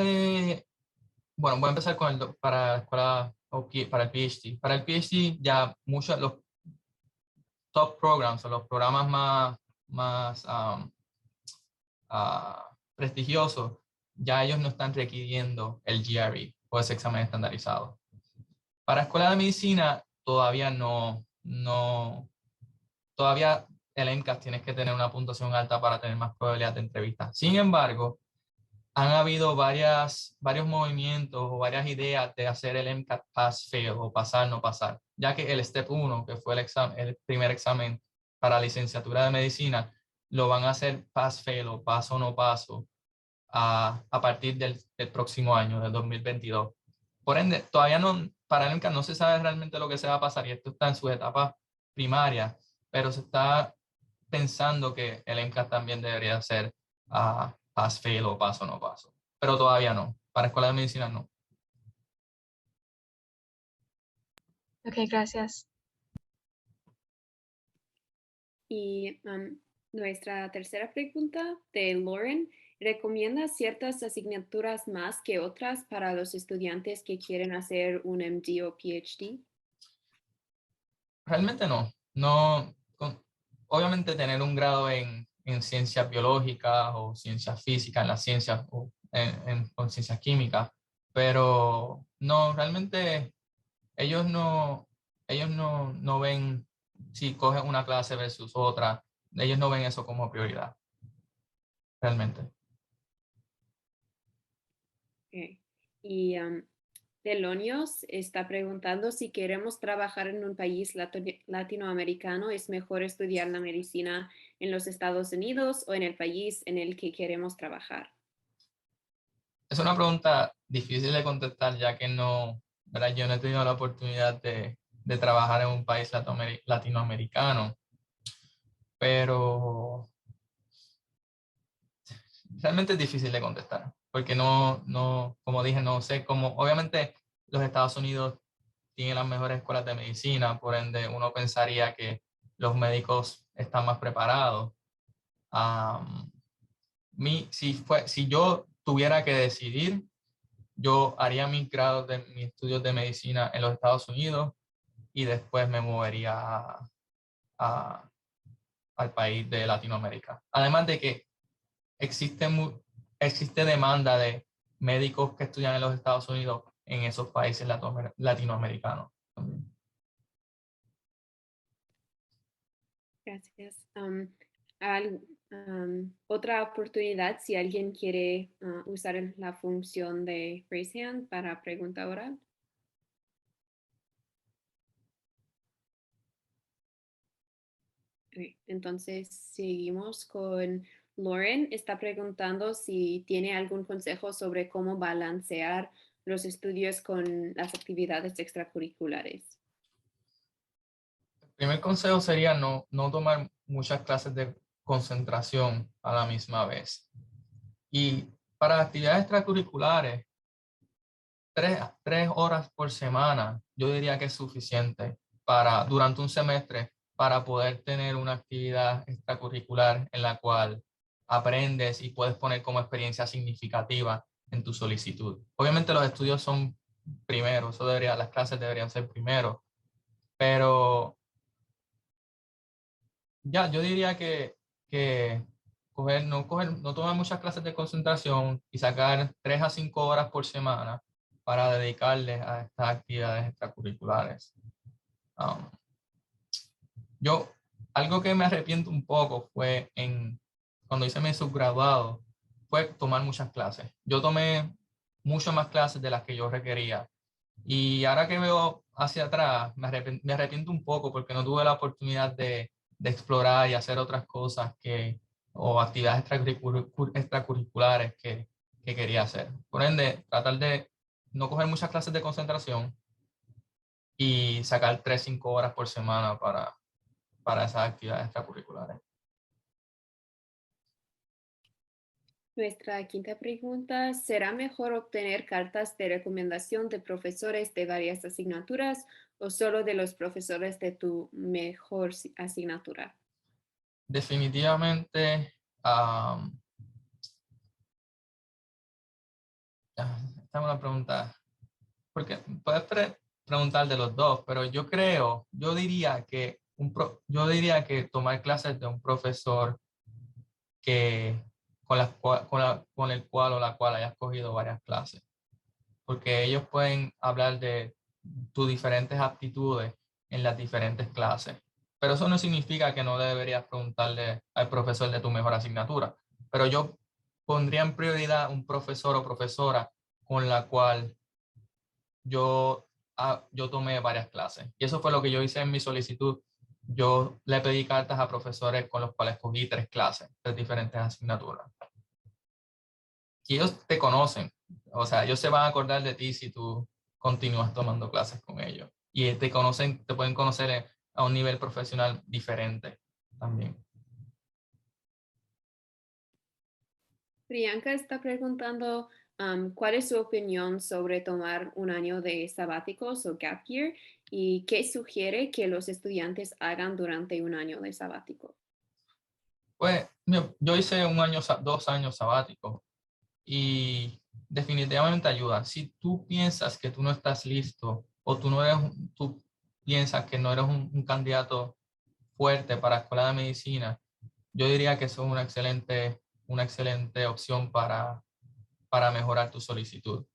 S3: bueno, voy a empezar para la escuela, para el PhD. Para el PhD ya muchos los top programs o los programas más prestigiosos, ya ellos no están requiriendo el GRE o ese examen estandarizado. Para escuela de medicina todavía todavía el MCAT tienes que tener una puntuación alta para tener más probabilidad de entrevista. Sin embargo, han habido varios movimientos o varias ideas de hacer el MCAT pass-fail o pasar-no pasar, ya que el Step 1, que fue el primer examen para licenciatura de medicina, lo van a hacer pass-fail o paso o no paso a partir del próximo año, del 2022. Por ende, todavía para el MCAT no se sabe realmente lo que se va a pasar y esto está en sus etapas primarias, pero se está pensando que el MCAT también debería ser pass-fail o paso o no paso, pero todavía no. Para escuela de medicina no.
S5: Ok, gracias.
S2: Y nuestra tercera pregunta de Lauren, ¿recomienda ciertas asignaturas más que otras para los estudiantes que quieren hacer un MD o PhD?
S3: Realmente no. Obviamente tener un grado en en ciencias biológicas o ciencias físicas, en las ciencias o con ciencias químicas, pero no, realmente ellos no ven si cogen una clase versus otra, ellos no ven eso como prioridad, realmente.
S2: Okay. Y Telonios está preguntando si queremos trabajar en un país latinoamericano, ¿es mejor estudiar la medicina en los Estados Unidos o en el país en el que queremos trabajar?
S3: Es una pregunta difícil de contestar, ya que no, ¿verdad? Yo no he tenido la oportunidad de trabajar en un país latinoamericano, pero realmente es difícil de contestar, porque como dije, no sé cómo, obviamente los Estados Unidos tienen las mejores escuelas de medicina, por ende uno pensaría que los médicos están más preparados. Si yo tuviera que decidir, yo haría mis grados de mis estudios de medicina en los Estados Unidos y después me movería al país de Latinoamérica. Además de que existe demanda de médicos que estudian en los Estados Unidos en esos países latinoamericanos también.
S2: Gracias. Otra oportunidad, si alguien quiere usar la función de raise hand para pregunta oral. Okay, entonces seguimos con Lauren. Está preguntando si tiene algún consejo sobre cómo balancear los estudios con las actividades extracurriculares.
S3: El primer consejo sería no tomar muchas clases de concentración a la misma vez. Y para actividades extracurriculares, 3 horas por semana, yo diría que es suficiente durante un semestre para poder tener una actividad extracurricular en la cual aprendes y puedes poner como experiencia significativa en tu solicitud. Obviamente los estudios son primero, las clases deberían ser primero, pero ya, yo diría que no tomar muchas clases de concentración y sacar 3 a 5 horas por semana para dedicarles a estas actividades extracurriculares. Algo que me arrepiento un poco fue cuando hice mi subgraduado, fue tomar muchas clases. Yo tomé muchas más clases de las que yo requería. Y ahora que veo hacia atrás, me arrepiento un poco porque no tuve la oportunidad de explorar y hacer otras cosas o actividades extracurriculares que quería hacer. Por ende, tratar de no coger muchas clases de concentración y sacar 3 a 5 horas por semana para esas actividades extracurriculares.
S2: Nuestra quinta pregunta, ¿será mejor obtener cartas de recomendación de profesores de varias asignaturas o solo de los profesores de tu mejor asignatura?
S3: Definitivamente, esta es una pregunta, porque puedes preguntar de los dos, pero yo diría que tomar clases de un profesor con el cual o la cual hayas cogido varias clases, porque ellos pueden hablar de tus diferentes aptitudes en las diferentes clases. Pero eso no significa que no deberías preguntarle al profesor de tu mejor asignatura. Pero yo pondría en prioridad un profesor o profesora con la cual yo tomé varias clases. Y eso fue lo que yo hice en mi solicitud. Yo le pedí cartas a profesores con los cuales cogí 3 clases, 3 diferentes asignaturas. Y ellos te conocen. O sea, ellos se van a acordar de ti si tú continúas tomando clases con ellos. Y te pueden conocer a un nivel profesional diferente también.
S2: Priyanka está preguntando cuál es su opinión sobre tomar un año de sabáticos o gap year y qué sugiere que los estudiantes hagan durante un año de sabático.
S3: Pues yo hice 2 años sabáticos y definitivamente ayuda. Si tú piensas que tú no estás listo o tú piensas que no eres un candidato fuerte para la escuela de medicina, yo diría que eso es una excelente opción para mejorar tu solicitud.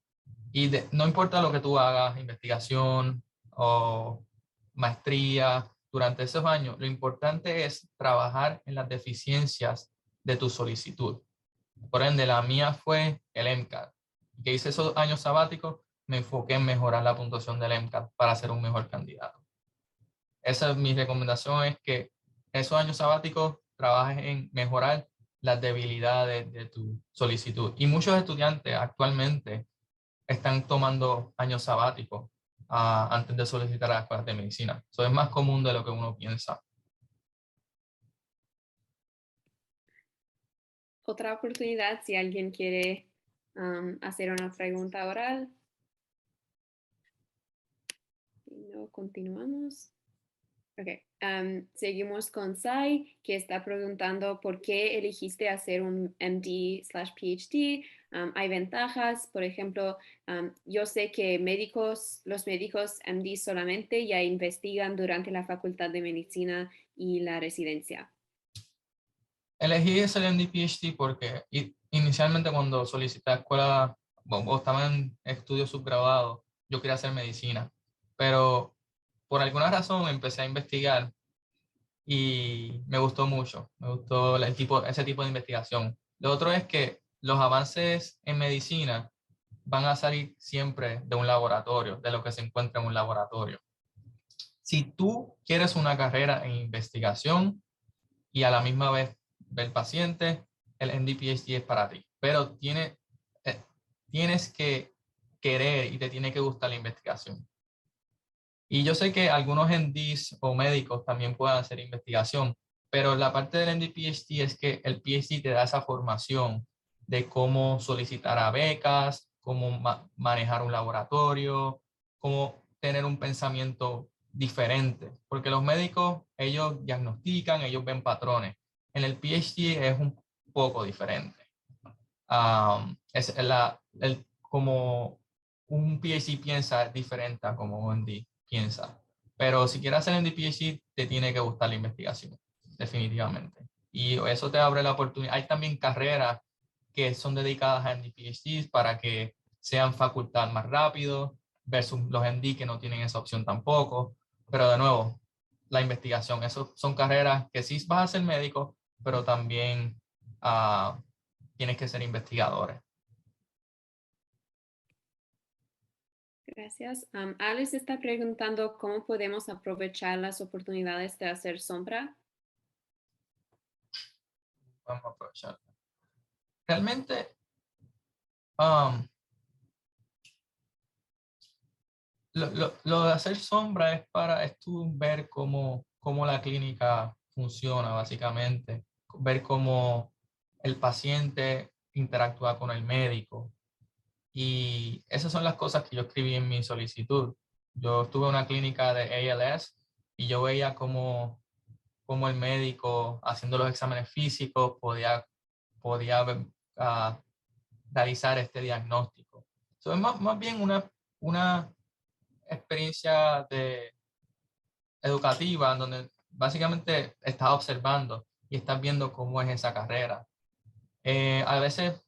S3: Y no importa lo que tú hagas, investigación o maestría, durante esos años, lo importante es trabajar en las deficiencias de tu solicitud. Por ende, la mía fue el MCAT. Que hice esos años sabáticos, me enfoqué en mejorar la puntuación del MCAT para ser un mejor candidato. Esa es mi recomendación, es que esos años sabáticos trabajes en mejorar las debilidades de tu solicitud. Y muchos estudiantes actualmente están tomando años sabáticos antes de solicitar a las escuelas de medicina. Eso es más común de lo que uno piensa.
S2: Otra oportunidad si alguien quiere hacer una pregunta oral. Y no, continuamos. Ok, seguimos con Sai, que está preguntando por qué elegiste hacer un MD/PhD. Hay ventajas, por ejemplo, yo sé que los médicos MD solamente ya investigan durante la facultad de medicina y la residencia.
S3: Elegí ese MD-PhD porque inicialmente cuando solicité a escuela o estaba en estudios subgraduados, yo quería hacer medicina, pero por alguna razón empecé a investigar y me gustó mucho, me gustó ese tipo de investigación. Lo otro es que los avances en medicina van a salir siempre de un laboratorio, de lo que se encuentra en un laboratorio. Si tú quieres una carrera en investigación y a la misma vez ver pacientes, el MD-PhD es para ti, pero tienes que querer y te tiene que gustar la investigación. Y yo sé que algunos MDs o médicos también pueden hacer investigación, pero la parte del MD-PhD es que el PhD te da esa formación de cómo solicitar a becas, cómo manejar un laboratorio, cómo tener un pensamiento diferente, porque los médicos, ellos diagnostican, ellos ven patrones. En el PhD es un poco diferente. Como un PhD piensa es diferente a como un MD piensa. Pero si quieres hacer MD PhD, te tiene que gustar la investigación, definitivamente. Y eso te abre la oportunidad. Hay también carreras que son dedicadas a MD PhDs para que sean facultad más rápido, versus los MD que no tienen esa opción tampoco. Pero de nuevo, la investigación, eso son carreras que sí vas a ser médico, pero también tienes que ser investigadores.
S2: Gracias. Alice está preguntando cómo podemos aprovechar las oportunidades de hacer sombra.
S3: Vamos a aprovechar. Realmente, lo de hacer sombra es tú ver cómo la clínica funciona, básicamente. Ver cómo el paciente interactúa con el médico. Y esas son las cosas que yo escribí en mi solicitud. Yo estuve en una clínica de ALS y yo veía cómo el médico, haciendo los exámenes físicos, podía realizar este diagnóstico. So, es más bien una experiencia educativa donde básicamente estás observando y estás viendo cómo es esa carrera. A veces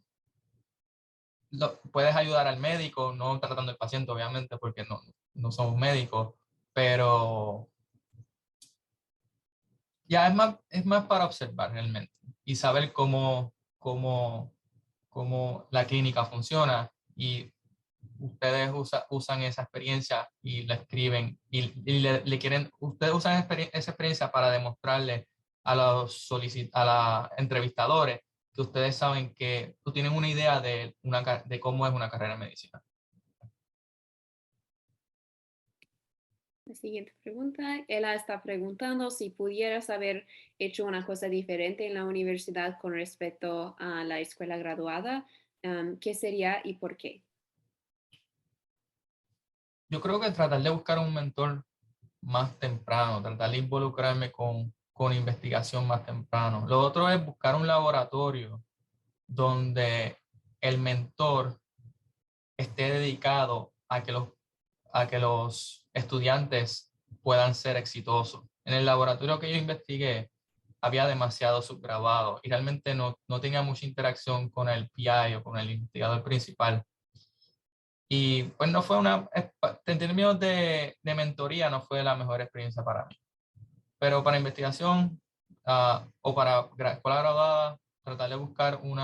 S3: puedes ayudar al médico, no tratando al paciente, obviamente, porque no somos médicos, pero ya es más para observar realmente y saber cómo la clínica funciona, y ustedes usan esa experiencia y la escriben y ustedes usan esa experiencia para demostrarle a los entrevistadores que ustedes saben que tienen una idea de cómo es una carrera en medicina.
S2: La siguiente pregunta, ella está preguntando si pudieras haber hecho una cosa diferente en la universidad con respecto a la escuela graduada, ¿qué sería y por qué?
S3: Yo creo que tratar de buscar un mentor más temprano, tratar de involucrarme con investigación más temprano. Lo otro es buscar un laboratorio donde el mentor esté dedicado a que los estudiantes puedan ser exitosos. En el laboratorio que yo investigué, había demasiado subgrabado y realmente no tenía mucha interacción con el PI o con el investigador principal. Y pues no fue en términos de mentoría, no fue la mejor experiencia para mí. Pero para investigación o para escuela graduada, tratar de buscar un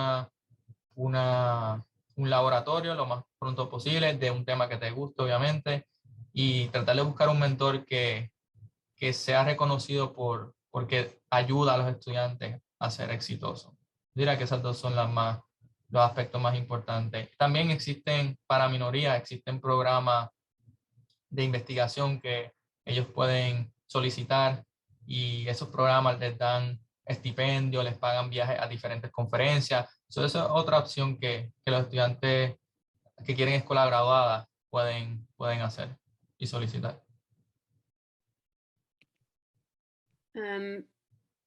S3: laboratorio lo más pronto posible de un tema que te guste, obviamente, y tratar de buscar un mentor que sea reconocido porque ayuda a los estudiantes a ser exitosos. Diría que esas dos son los aspectos más importantes. También existen, para minorías, existen programas de investigación que ellos pueden solicitar y esos programas les dan estipendio, les pagan viajes a diferentes conferencias. Esa es otra opción que los estudiantes que quieren escuela graduada pueden hacer y solicitar.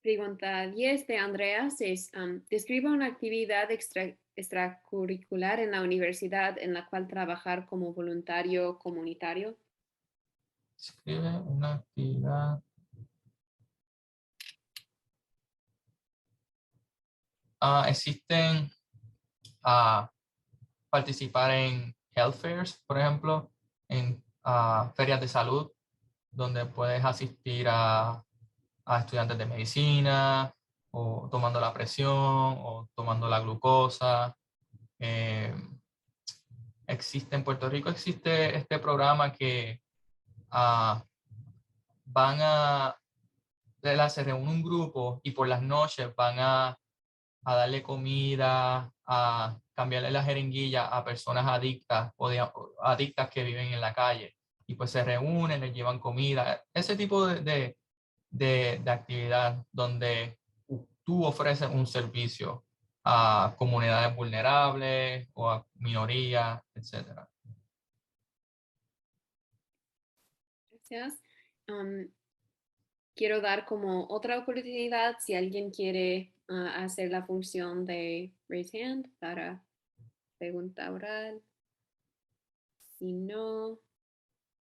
S2: Pregunta 10 de Andreas es, describa una actividad extracurricular en la universidad en la cual trabajar como voluntario comunitario.
S3: Escribe una actividad. Existen participar en health fairs, por ejemplo, en ferias de salud, donde puedes asistir a estudiantes de medicina, o tomando la presión, o tomando la glucosa. En Puerto Rico existe este programa que se reúne un grupo y por las noches van a darle comida, a cambiarle la jeringuilla a personas adictas o adictas que viven en la calle. Y pues se reúnen, les llevan comida. Ese tipo de actividad donde tú ofreces un servicio a comunidades vulnerables o a minorías, etc.
S2: Gracias. Quiero dar como otra oportunidad si alguien quiere hacer la función de raise hand para pregunta oral. Si no,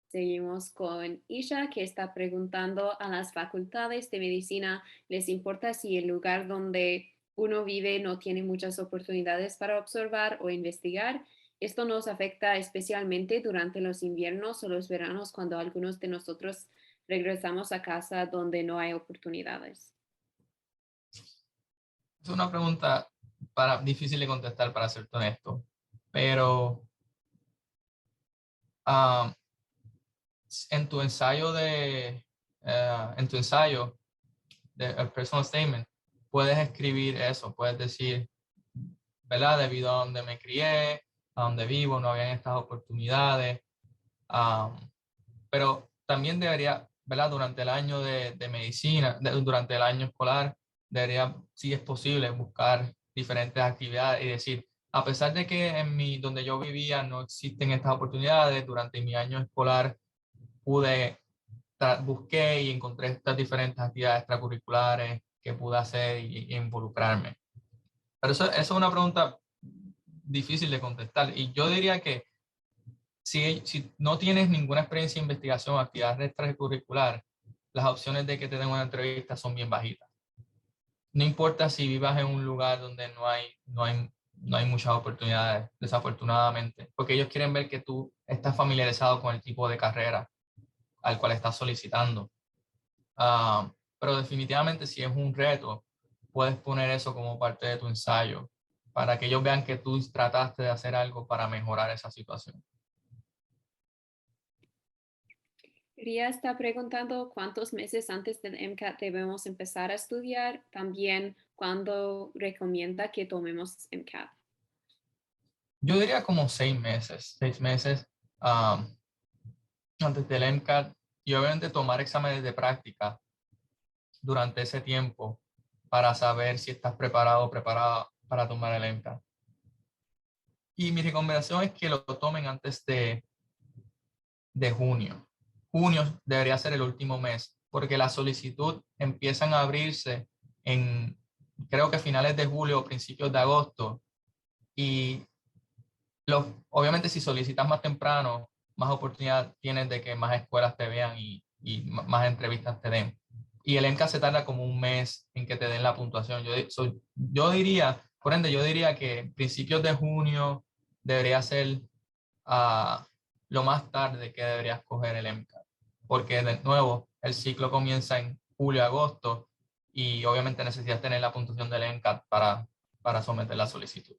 S2: seguimos con Isha, que está preguntando a las facultades de medicina, ¿les importa si el lugar donde uno vive no tiene muchas oportunidades para observar o investigar? Esto nos afecta especialmente durante los inviernos o los veranos cuando algunos de nosotros regresamos a casa donde no hay oportunidades.
S3: Es una pregunta difícil de contestar, para serte honesto, pero en tu ensayo de personal statement, puedes escribir eso, puedes decir, ¿verdad? Debido a donde me crié, a donde vivo, no habían estas oportunidades. Pero también debería, ¿verdad? Durante el año de medicina, durante el año escolar, debería, si es posible, buscar diferentes actividades y decir, a pesar de que donde yo vivía no existen estas oportunidades, durante mi año escolar busqué y encontré estas diferentes actividades extracurriculares que pude hacer y involucrarme. Pero eso es una pregunta difícil de contestar. Y yo diría que si no tienes ninguna experiencia de investigación o actividad extracurricular, las opciones de que te den una entrevista son bien bajitas. No importa si vivas en un lugar donde no hay muchas oportunidades, desafortunadamente, porque ellos quieren ver que tú estás familiarizado con el tipo de carrera al cual estás solicitando. Pero definitivamente si es un reto, puedes poner eso como parte de tu ensayo para que ellos vean que tú trataste de hacer algo para mejorar esa situación.
S2: Ria está preguntando cuántos meses antes del MCAT debemos empezar a estudiar, también cuándo recomienda que tomemos MCAT.
S3: Yo diría como 6 meses, 6 meses antes del MCAT, y obviamente tomar exámenes de práctica durante ese tiempo para saber si estás preparado o preparada para tomar el MCAT. Y mi recomendación es que lo tomen antes de junio. Junio debería ser el último mes, porque la solicitud empiezan a abrirse en, creo que finales de julio o principios de agosto. Y obviamente si solicitas más temprano, más oportunidad tienes de que más escuelas te vean y más entrevistas te den. y el MCAT se tarda como un mes en que te den la puntuación. Yo diría, por ende, yo diría que principios de junio debería ser lo más tarde que deberías coger el MCAT, porque de nuevo el ciclo comienza en julio, agosto, y obviamente necesitas tener la puntuación del MCAT para someter la solicitud.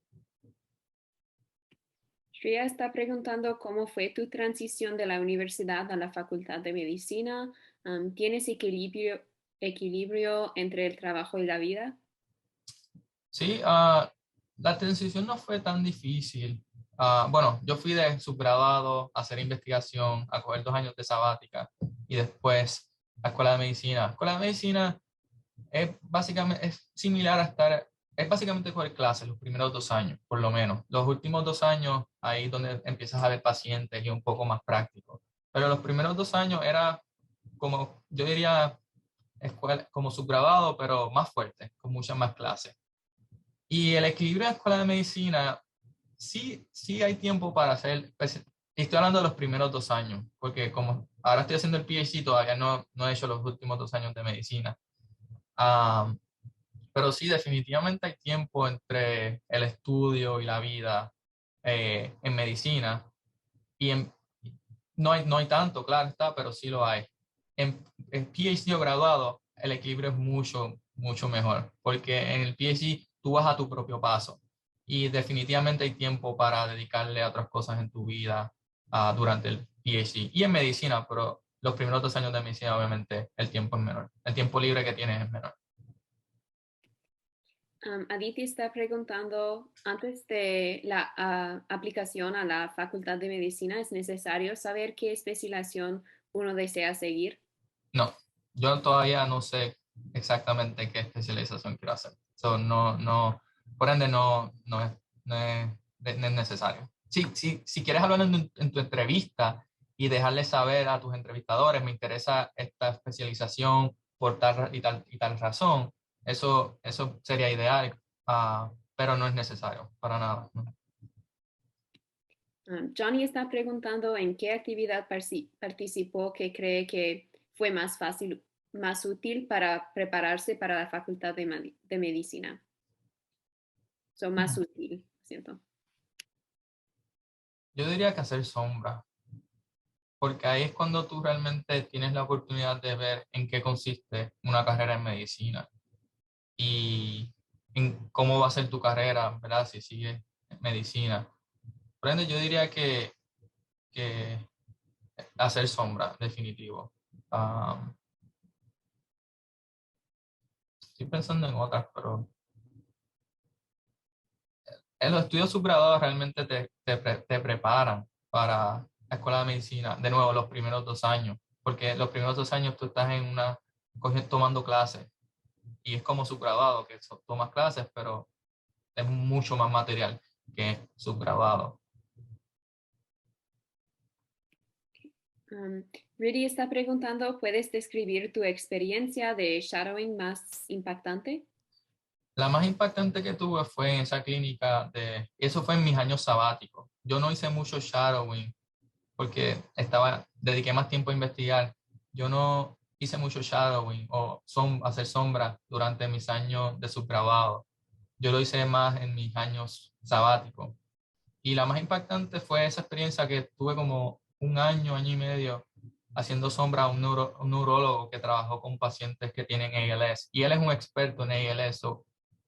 S2: Shreya está preguntando cómo fue tu transición de la universidad a la Facultad de Medicina. ¿Tienes equilibrio entre el trabajo y la vida?
S3: Sí, la transición no fue tan difícil. Bueno, yo fui de subgraduado a hacer investigación, a coger 2 años de sabática y después a Escuela de Medicina. La Escuela de Medicina es similar es básicamente coger clases los primeros 2 años, por lo menos. Los últimos 2 años, ahí donde empiezas a ver pacientes y un poco más práctico. Pero los primeros 2 años era como, yo diría, como subgraduado, pero más fuerte, con muchas más clases. Y el equilibrio de la Escuela de Medicina, sí hay tiempo para hacer, pues, estoy hablando de los primeros 2 años, porque como ahora estoy haciendo el PhD, todavía no he hecho los últimos 2 años de medicina. Pero sí, definitivamente hay tiempo entre el estudio y la vida en medicina. Y no hay tanto, claro está, pero sí lo hay. En PhD o graduado, el equilibrio es mucho, mucho mejor, porque en el PhD tú vas a tu propio paso y definitivamente hay tiempo para dedicarle a otras cosas en tu vida durante el PhD y en medicina, pero los primeros 2 años de medicina obviamente el tiempo es menor, el tiempo libre que tienes es menor.
S2: Aditi está preguntando, antes de la aplicación a la Facultad de Medicina, ¿es necesario saber qué especialización uno desea seguir?
S3: No, yo todavía no sé exactamente qué especialización quiero hacer. Por ende no es necesario. Si quieres hablar en tu entrevista y dejarle saber a tus entrevistadores, me interesa esta especialización por tal y tal razón, eso sería ideal, pero no es necesario para nada. ¿No?
S2: Johnny está preguntando en qué actividad participó que cree que fue más fácil, más útil para prepararse para la Facultad de Medicina. Más útil, siento.
S3: Yo diría que hacer sombra, porque ahí es cuando tú realmente tienes la oportunidad de ver en qué consiste una carrera en medicina y en cómo va a ser tu carrera, ¿verdad? Si sigues en medicina. Por ende, yo diría que hacer sombra, definitivo. Estoy pensando en otras, pero en los estudios subgraduados realmente te preparan para la escuela de medicina. De nuevo, los primeros 2 años, porque los primeros 2 años tú estás tomando clases y es como subgraduado, que tomas clases, pero es mucho más material que subgraduado.
S2: Rudy está preguntando, ¿puedes describir tu experiencia de shadowing más impactante?
S3: La más impactante que tuve fue en esa clínica eso fue en mis años sabáticos. Yo no hice mucho shadowing porque dediqué más tiempo a investigar. Yo no hice mucho shadowing o hacer sombra durante mis años de subgrabado. Yo lo hice más en mis años sabáticos. Y la más impactante fue esa experiencia que tuve como un año y medio haciendo sombra a un neurólogo que trabajó con pacientes que tienen ALS. Y él es un experto en ALS.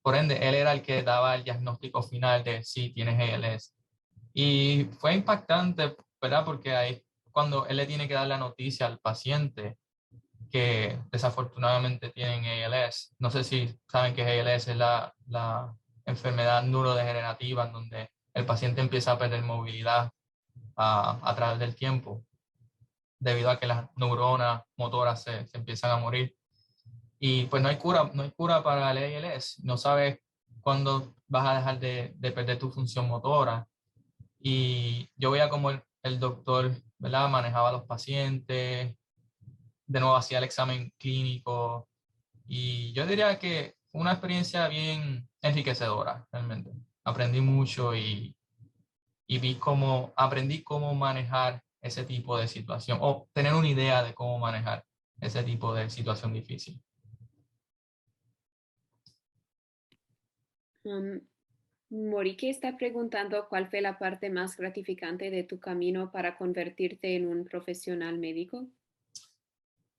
S3: Por ende, él era el que daba el diagnóstico final de si tienes ALS. Y fue impactante, ¿verdad? Porque ahí cuando él le tiene que dar la noticia al paciente que desafortunadamente tienen ALS. No sé si saben que ALS es la enfermedad neurodegenerativa en donde el paciente empieza a perder movilidad a través del tiempo debido a que las neuronas motoras se empiezan a morir. Y pues no hay cura para el ALS. No sabes cuándo vas a dejar de perder tu función motora. Y yo veía como el doctor, ¿verdad? Manejaba a los pacientes, de nuevo hacía el examen clínico y yo diría que fue una experiencia bien enriquecedora, realmente. Aprendí mucho y aprendí cómo manejar ese tipo de situación o tener una idea de cómo manejar ese tipo de situación difícil.
S2: Morique está preguntando cuál fue la parte más gratificante de tu camino para convertirte en un profesional médico.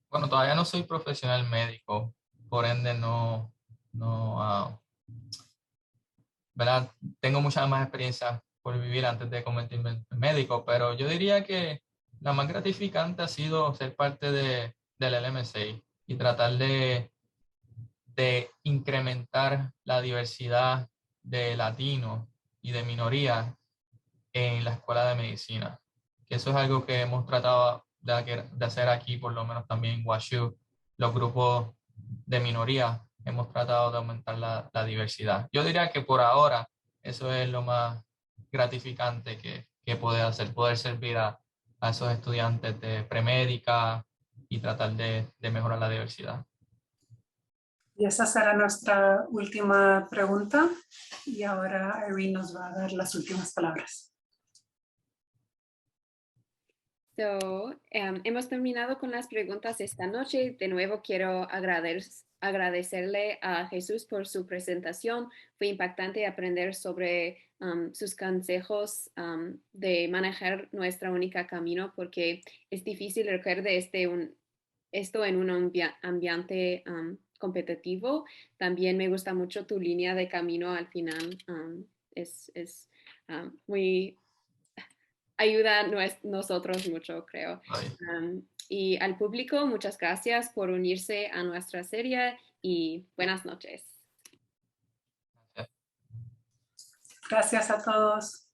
S3: Bueno, todavía no soy profesional médico, por ende ¿verdad? Tengo mucha más experiencia por vivir antes de convertirme en médico, pero yo diría que la más gratificante ha sido ser parte del LMSA y tratar de incrementar la diversidad de latinos y de minorías en la escuela de medicina. Que eso es algo que hemos tratado de hacer aquí, por lo menos también en WashU, los grupos de minoría, hemos tratado de aumentar la diversidad. Yo diría que por ahora eso es lo más gratificante que puede hacer, poder servir a esos estudiantes de premédica y tratar de mejorar la diversidad.
S1: Y esa será nuestra última pregunta. Y ahora Irene nos va a dar las últimas palabras.
S2: Hemos terminado con las preguntas esta noche. De nuevo quiero agradecerle a Jesús por su presentación. Fue impactante aprender sobre sus consejos de manejar nuestra única camino, porque es difícil recordar esto en un ambiente competitivo. También me gusta mucho tu línea de camino al final. Es muy... ayuda a nosotros mucho, creo. Y al público, muchas gracias por unirse a nuestra serie y buenas noches.
S1: Gracias a todos.